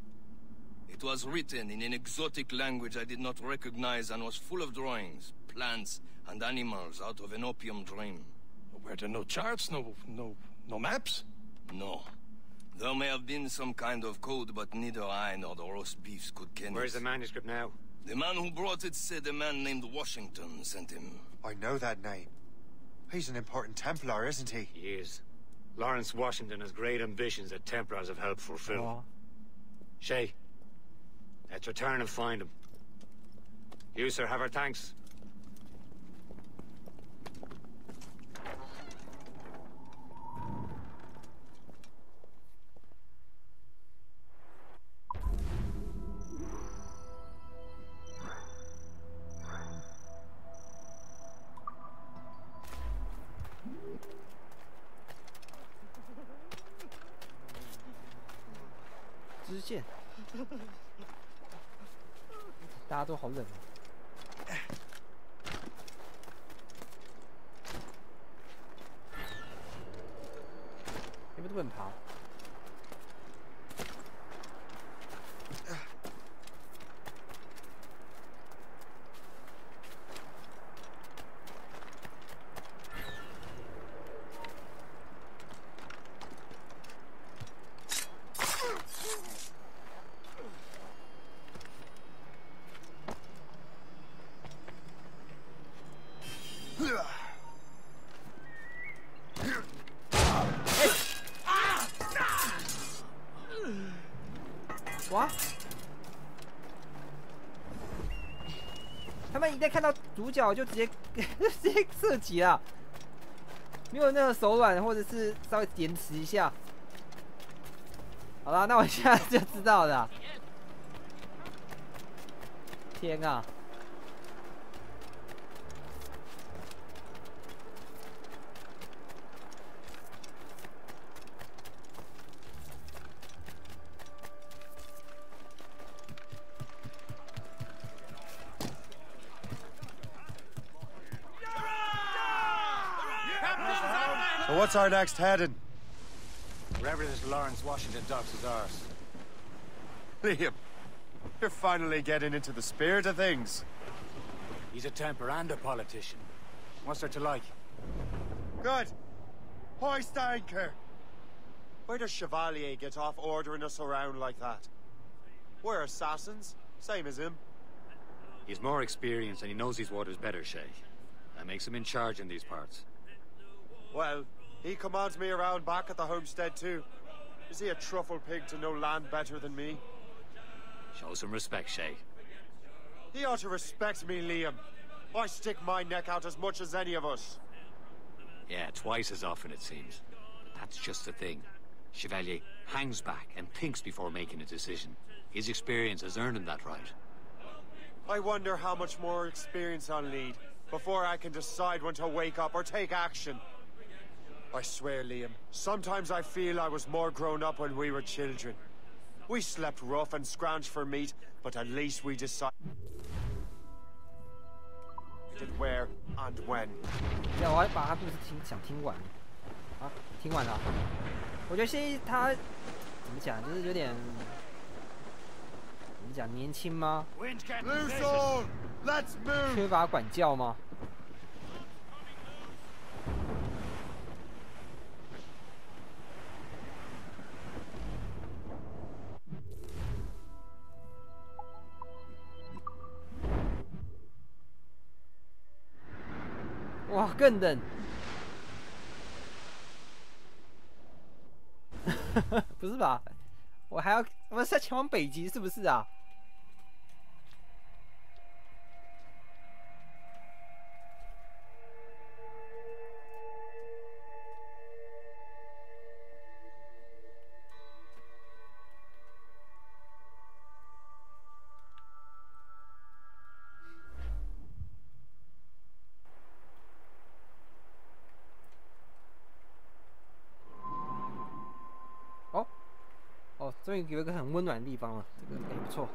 It was written in an exotic language I did not recognize and was full of drawings, plants, and animals out of an opium dream. Were there no charts, no maps? No. There may have been some kind of code, but neither I nor the roast beefs could ken it. Where's the manuscript now? The man who brought it said a man named Washington sent him. I know that name. He's an important Templar, isn't he? He is. Lawrence Washington has great ambitions that Templars have helped fulfill. Shay, let's return and find him. You, sir, have our thanks.支箭，大家都好冷。你们都不能爬。哇！他们一旦看到主角就直接射击了，没有那个手软或者是稍微延迟一下。好啦，那我现在就知道了。天啊！So what's our next heading? Wherever this Lawrence Washington docks is ours. Liam, you're finally getting into the spirit of things. He's a Templar and a politician. What's there to like? Good. Hoist anchor. Where does Chevalier get off ordering us around like that? We're assassins, same as him. He's more experienced and he knows these waters better, Shay. That makes him in charge in these parts. Well, he commands me around back at the homestead too. Is he a truffle pig to know land better than me? Show some respect, Shay. He ought to respect me, Liam. I stick my neck out as much as any of us. Yeah, twice as often it seems. That's just the thing. Chevalier hangs back and thinks before making a decision. His experience has earned him that right. I wonder how much more experience I'll need before I can decide when to wake up or take action. I swear, Liam, sometimes I feel I was more grown up when we were children. We slept rough and scrounged for meat, but at least we decided... did where and when. 这样我要把他故事听完。啊，听完了。我觉得谢伊他怎么讲，就是有点怎么讲，年轻吗？缺乏管教吗？哇，更冷！不是吧？我们是在前往北极，是不是啊？哦，终于有一个很温暖的地方了，这个也不错。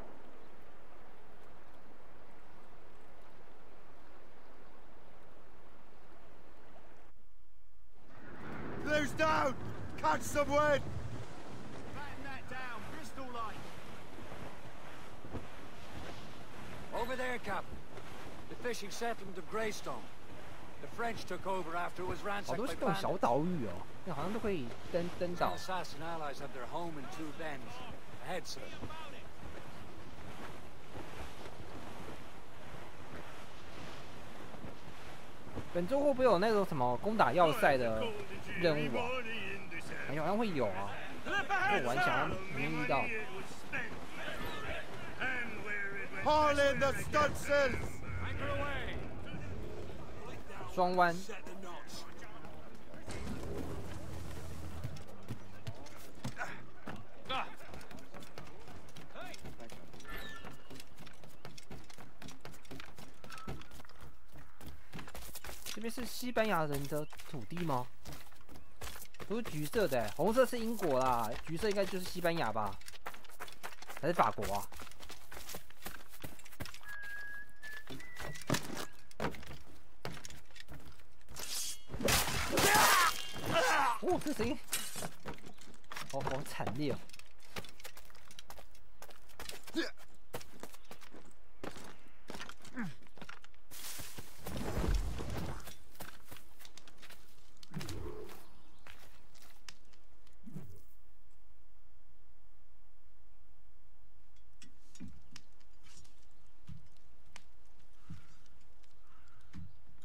Blue's down! Catch some wind! Batten that down, Bristol light. Over there, Captain. The fishing settlement of Greystone. The French took over after it was 好 ransacked 多是 by 这种小 bandits. 岛屿哦，那好像都可以登 Some 岛。 assassin allies have their home in Two Bends. Ahead, sir. 本周会不会有那种什么攻打要塞的任务啊？感觉好像会有啊，我玩起来没遇到。 Haul in the stunsails! 双弯。这边是西班牙人的土地吗？都是橘色的，红色是英国啦，橘色应该就是西班牙吧？还是法国啊？哦，这声音，好惨烈哦！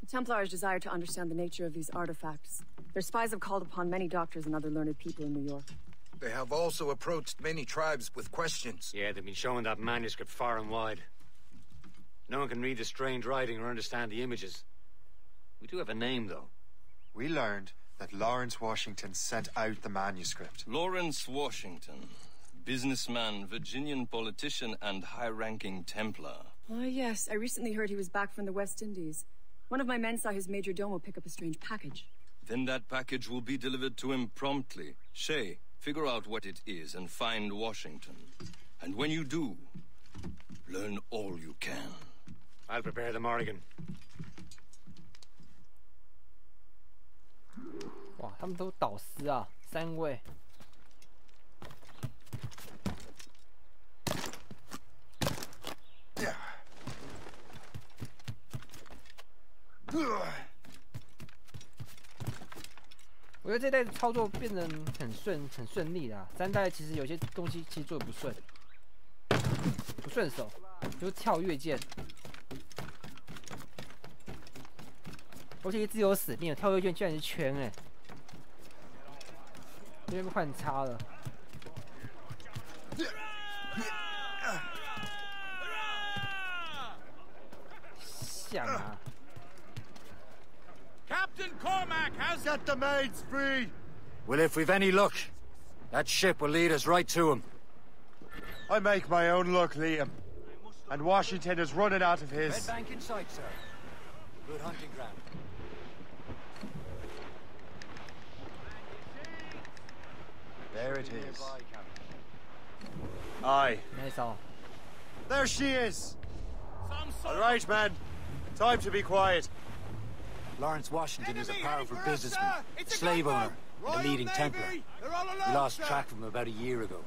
Templars desire to understand the nature of these artifacts. Their spies have called upon many doctors and other learned people in New York. They have also approached many tribes with questions. Yeah, they've been showing that manuscript far and wide. No one can read the strange writing or understand the images. We do have a name, though. We learned that Lawrence Washington sent out the manuscript. Lawrence Washington. Businessman, Virginian politician, and high-ranking Templar. Ah, yes. I recently heard he was back from the West Indies. One of my men saw his major domo pick up a strange package. Then that package will be delivered to him promptly. Shay, figure out what it is and find Washington. And when you do, learn all you can. I'll prepare the Morrigan. 哇，他们都导师啊，3位。我觉得这代的操作变得很顺利啦。3代其实有些东西其实做得不顺手，就是跳跃键，而且自由死命，跳跃键居然是圈哎，这边被换差了。像啊。 Captain Cormac has set the maids free! Well, if we've any luck, that ship will lead us right to him. I make my own luck, Liam. And Washington is running out of his. Red bank in sight, sir. Good hunting ground. There it is. Aye. Nice all. There she is! All right, men. Time to be quiet. Lawrence Washington is a powerful businessman, slave owner, and a leading Templar. We lost track of him about a year ago.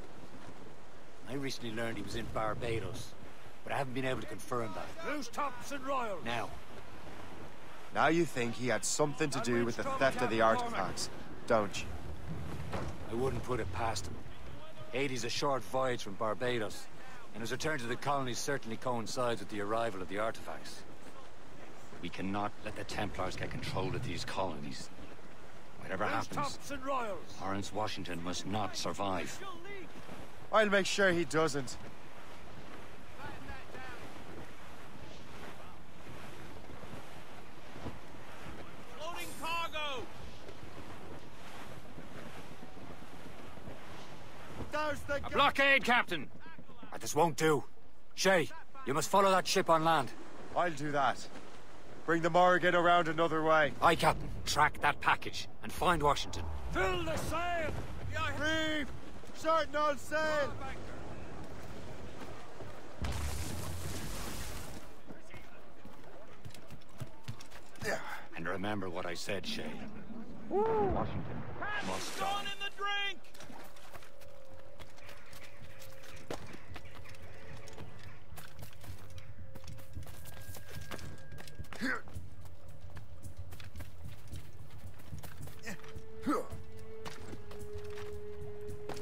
I recently learned he was in Barbados, but I haven't been able to confirm that. Loose tops and royals. Now you think he had something to do with the theft of the artifacts, don't you? I wouldn't put it past him. Haiti's a short voyage from Barbados, and his return to the colonies certainly coincides with the arrival of the artifacts. We cannot let the Templars get control of these colonies. Whatever happens, Lawrence Washington must not survive. I'll make sure he doesn't. Loading cargo! A blockade, Captain! This won't do. Shay, you must follow that ship on land. I'll do that. Bring the Morrigan around another way. Aye, Captain. Track that package and find Washington. Fill the sail! Reeve! Shorten all sail! And remember what I said, Shay. Washington must die. In the drink!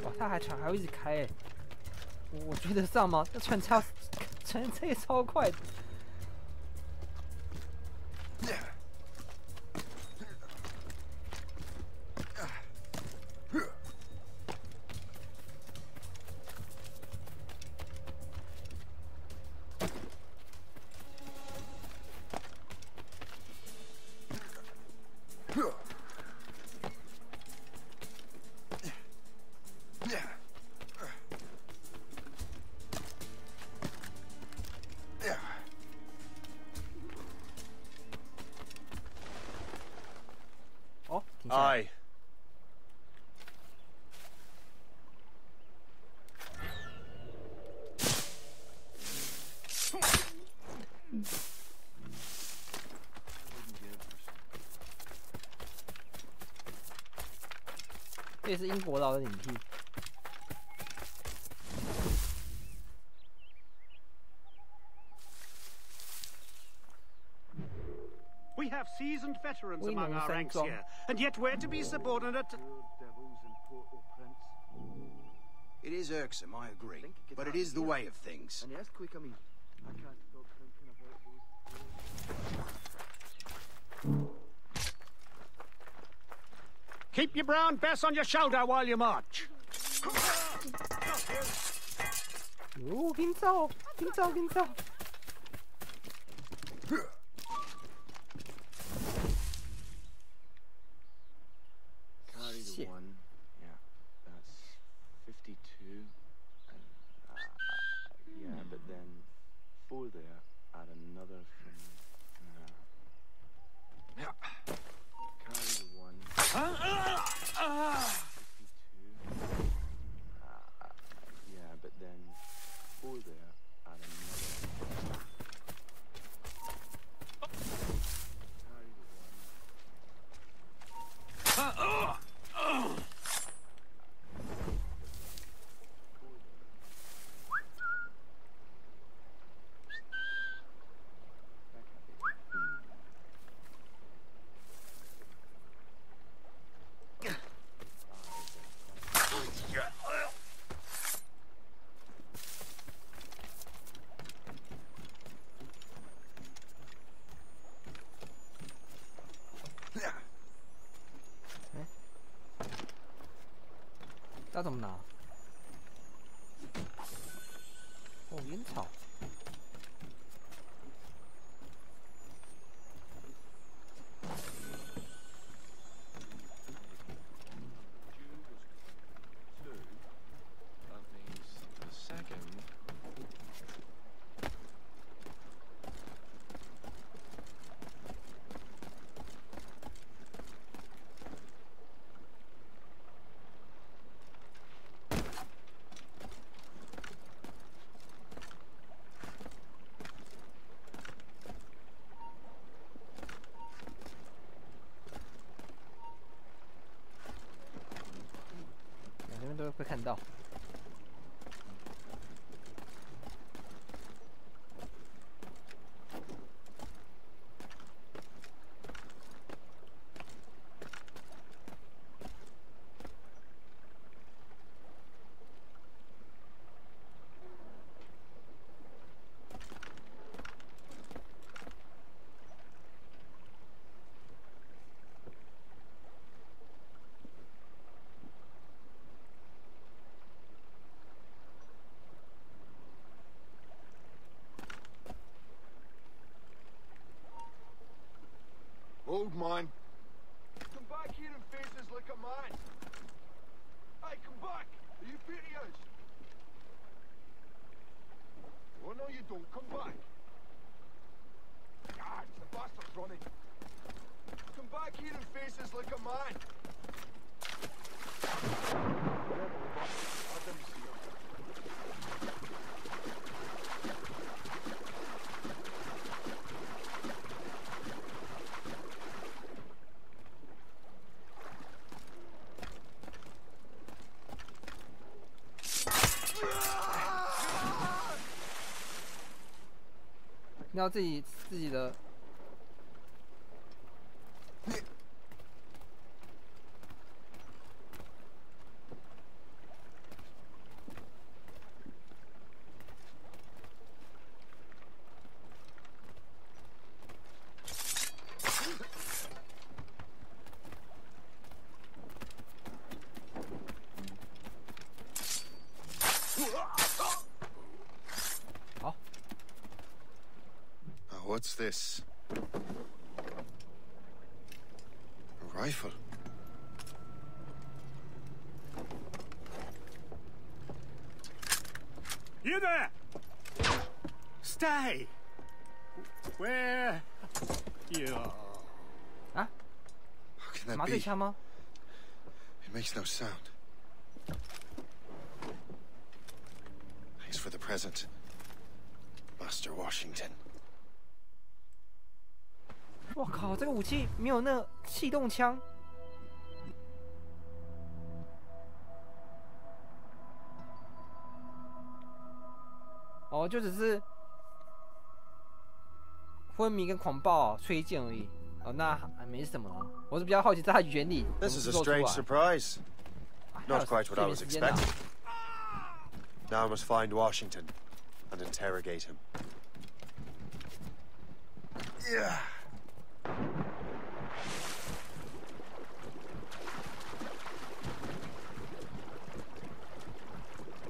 哇，他还船还会一直开哎，我追得上吗？那船车也超快的。Aye.这也是英国佬的领地。 We have seasoned veterans among our ranks here, and yet we're to be subordinate to... It is irksome, I agree, but it is the way of things. Keep your brown bess on your shoulder while you march. 哟，紧走，紧走，紧走。 Carry the one. Yeah, that's 52. And, yeah, but then 4 there, add another from... yeah. Carry the one. 52. Yeah, but then 4 there, add another... Carry the one. 看到。Old mine. Come back here and face us like a man. Hey, come back. Are you serious? Oh, no, you don't. Come back. God, the bastard's running. Come back here and face us like a man. I didn't see him.你要自己的。What's this? A rifle. You there! Stay! Where you are? 啊？ How can that 麻醉枪吗？ It makes no sound. Thanks for the present, Master Washington. 我靠，这个武器没有那气动枪。哦，就只是昏迷跟狂暴吹剑而已。哦，那还没什么。我是比较好奇它的原理。 This is a strange surprise. Not quite what I was expecting. Now I must find Washington and interrogate him. Yeah.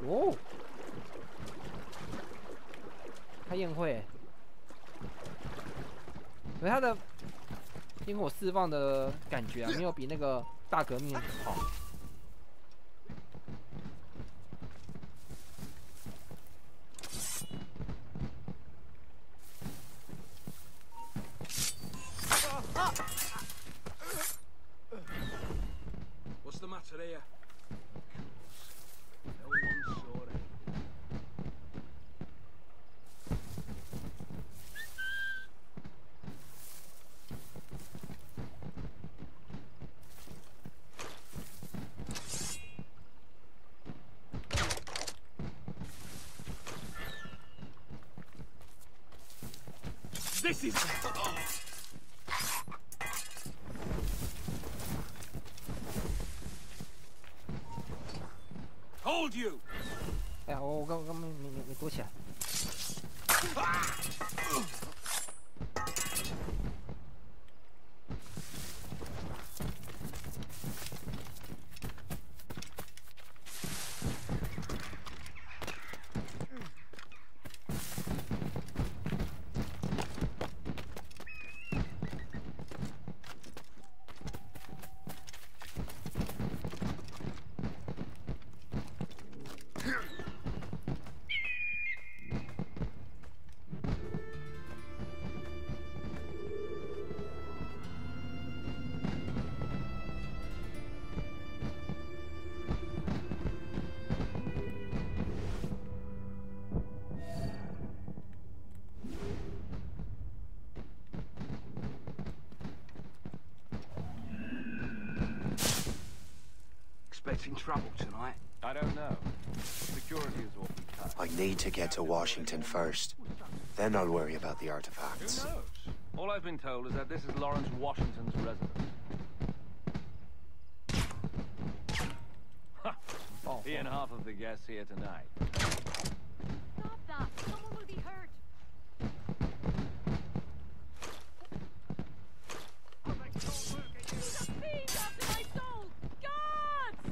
Oh. 开宴会，可是他的烟火释放的感觉啊，没有比那个大革命好。What's the matter here? No one saw it. This is... Hold you! 哎呀，我刚没躲起来。Expecting trouble tonight? I don't know. Security is awfully tight. I need to get to Washington first. Then I'll worry about the artifacts. Who knows? All I've been told is that this is Lawrence Washington's residence. He and half of the guests here tonight. Stop that! Someone will be hurt. He's a fiend after my soul! Guards!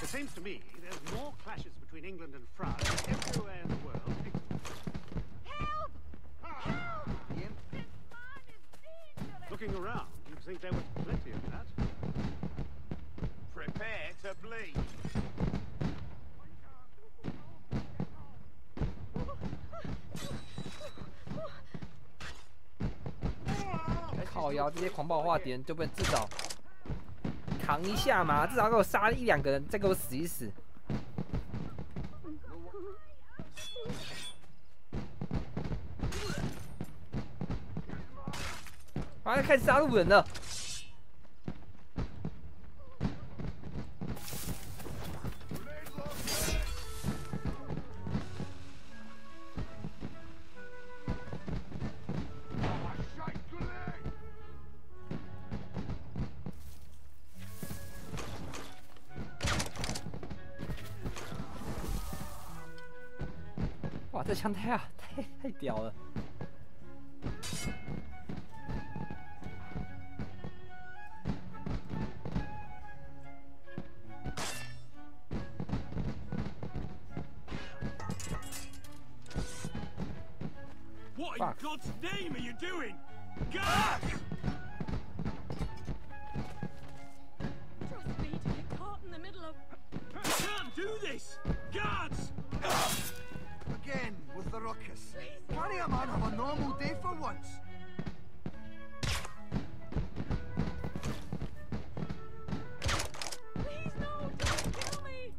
It seems to me there's more clashes between England and France than everywhere in the world. Help! Help! Looking around, you'd think there was plenty of that. Prepare to bleed.靠腰，这些狂暴化敌人就不能至少扛一下嘛？至少给我杀一两个人，再给我死一死。啊，要开始杀路人了。哇，这枪太屌了！ What in God's name are you doing? Guards! Trust me to get caught in the middle of... You can't do this! Guards! Again, with the ruckus. Can't a man have a normal day for once? Please, no! Don't kill me!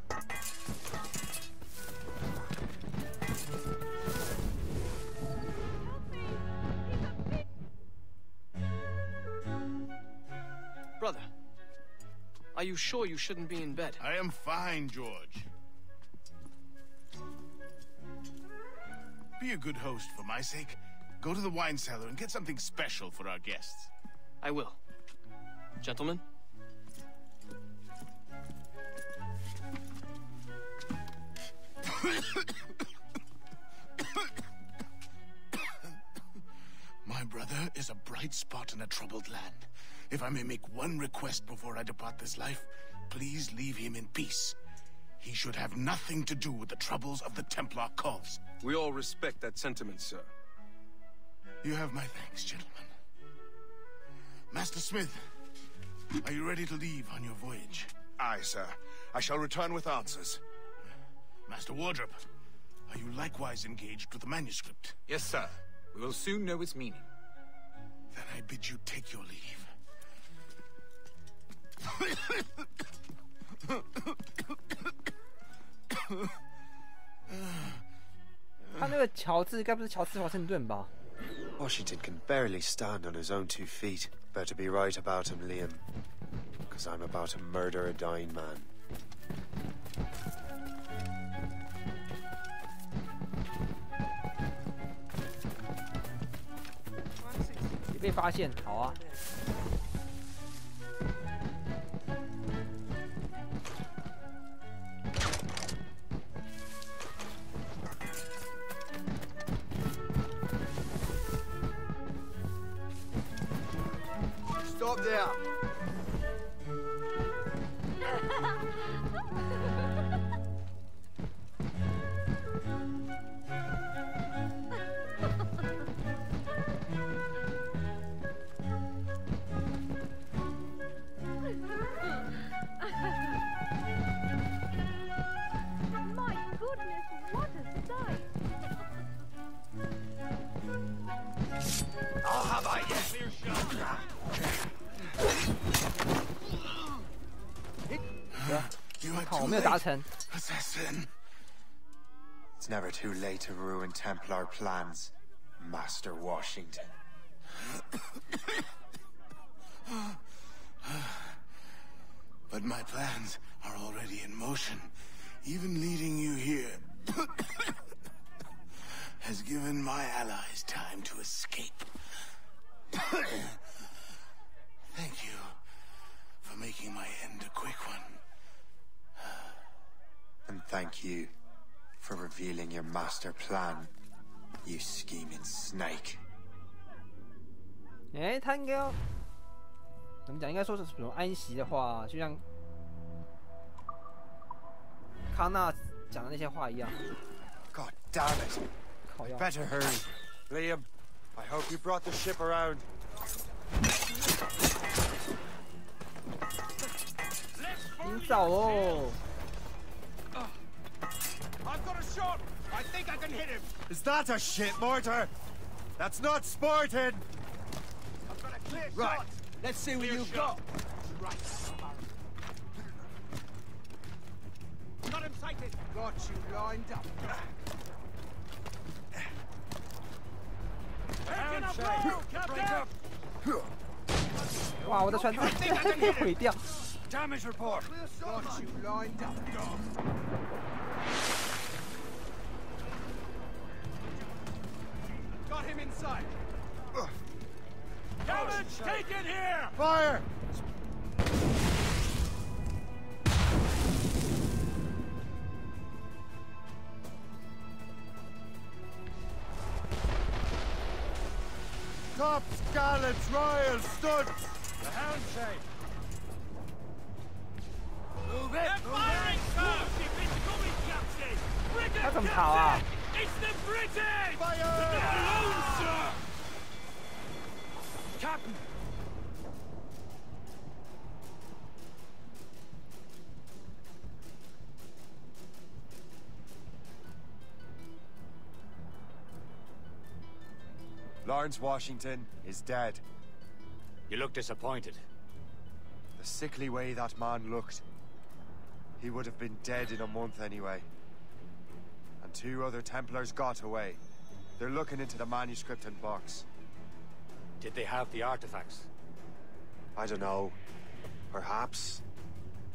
Brother, are you sure you shouldn't be in bed? I am fine, George. Be a good host for my sake. Go to the wine cellar and get something special for our guests. I will. Gentlemen? My brother is a bright spot in a troubled land. If I may make one request before I depart this life, please leave him in peace. He should have nothing to do with the troubles of the Templar cause. We all respect that sentiment, sir. You have my thanks, gentlemen. Master Smith, are you ready to leave on your voyage? Aye, sir. I shall return with answers. Master Wardrop, are you likewise engaged with the manuscript? Yes, sir. We will soon know its meaning. Then I bid you take your leave. 他那个乔治该不是乔治华盛顿吧 Washington can barely stand on his own 2 feet. Better be right about him, Liam. Because I'm about to murder a dying man. 你被发现，好啊。Stop there! My goodness, what a sight! I'll have I yet! Clear shot! 好，我没有达成。 Assassin. It's never too late to ruin Templar plans, Master Washington. But my plans are already in motion. Even leading you here has given my allies time to escape. Thank you for making my end a quick one. And thank you for revealing your master plan, you scheming snake. 他应该要怎么讲？应该说是什么安息的话，就像康纳讲的那些话一样。God damn it! Better hurry, Liam. I hope you brought the ship around. 你早哦。I've got a shot. I think I can hit him. Is that a shit mortar? That's not sporting. I've got a clear Right. shot. Let's see what you've got. Right. Got him sighted. Got you lined up. Taking a blow, Captain. 哇，我的船被毁掉。Damage report. Got you lined up. Got him inside. Damage taken here. Fire! Tops, gallants, royals, studs. The hound shape. Move it. They're firing, sir. British 他怎么逃啊？ It's the British! Fire! They're alone, sir! Captain! Lawrence Washington is dead. You look disappointed. The sickly way that man looked. He would have been dead in a month anyway. And 2 other Templars got away. They're looking into the manuscript and box. Did they have the artifacts? I don't know. Perhaps.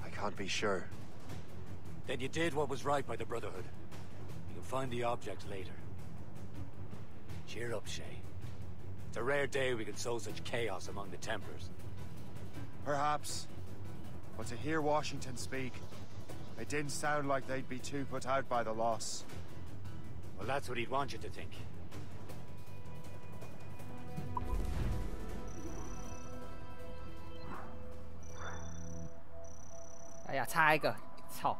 I can't be sure. Then you did what was right by the Brotherhood. You can find the object later. Cheer up, Shay. It's a rare day we can sow such chaos among the Templars. Perhaps. But to hear Washington speak, it didn't sound like they'd be too put out by the loss. Well, that's what he'd want you to think. 哎呀，差一个，操！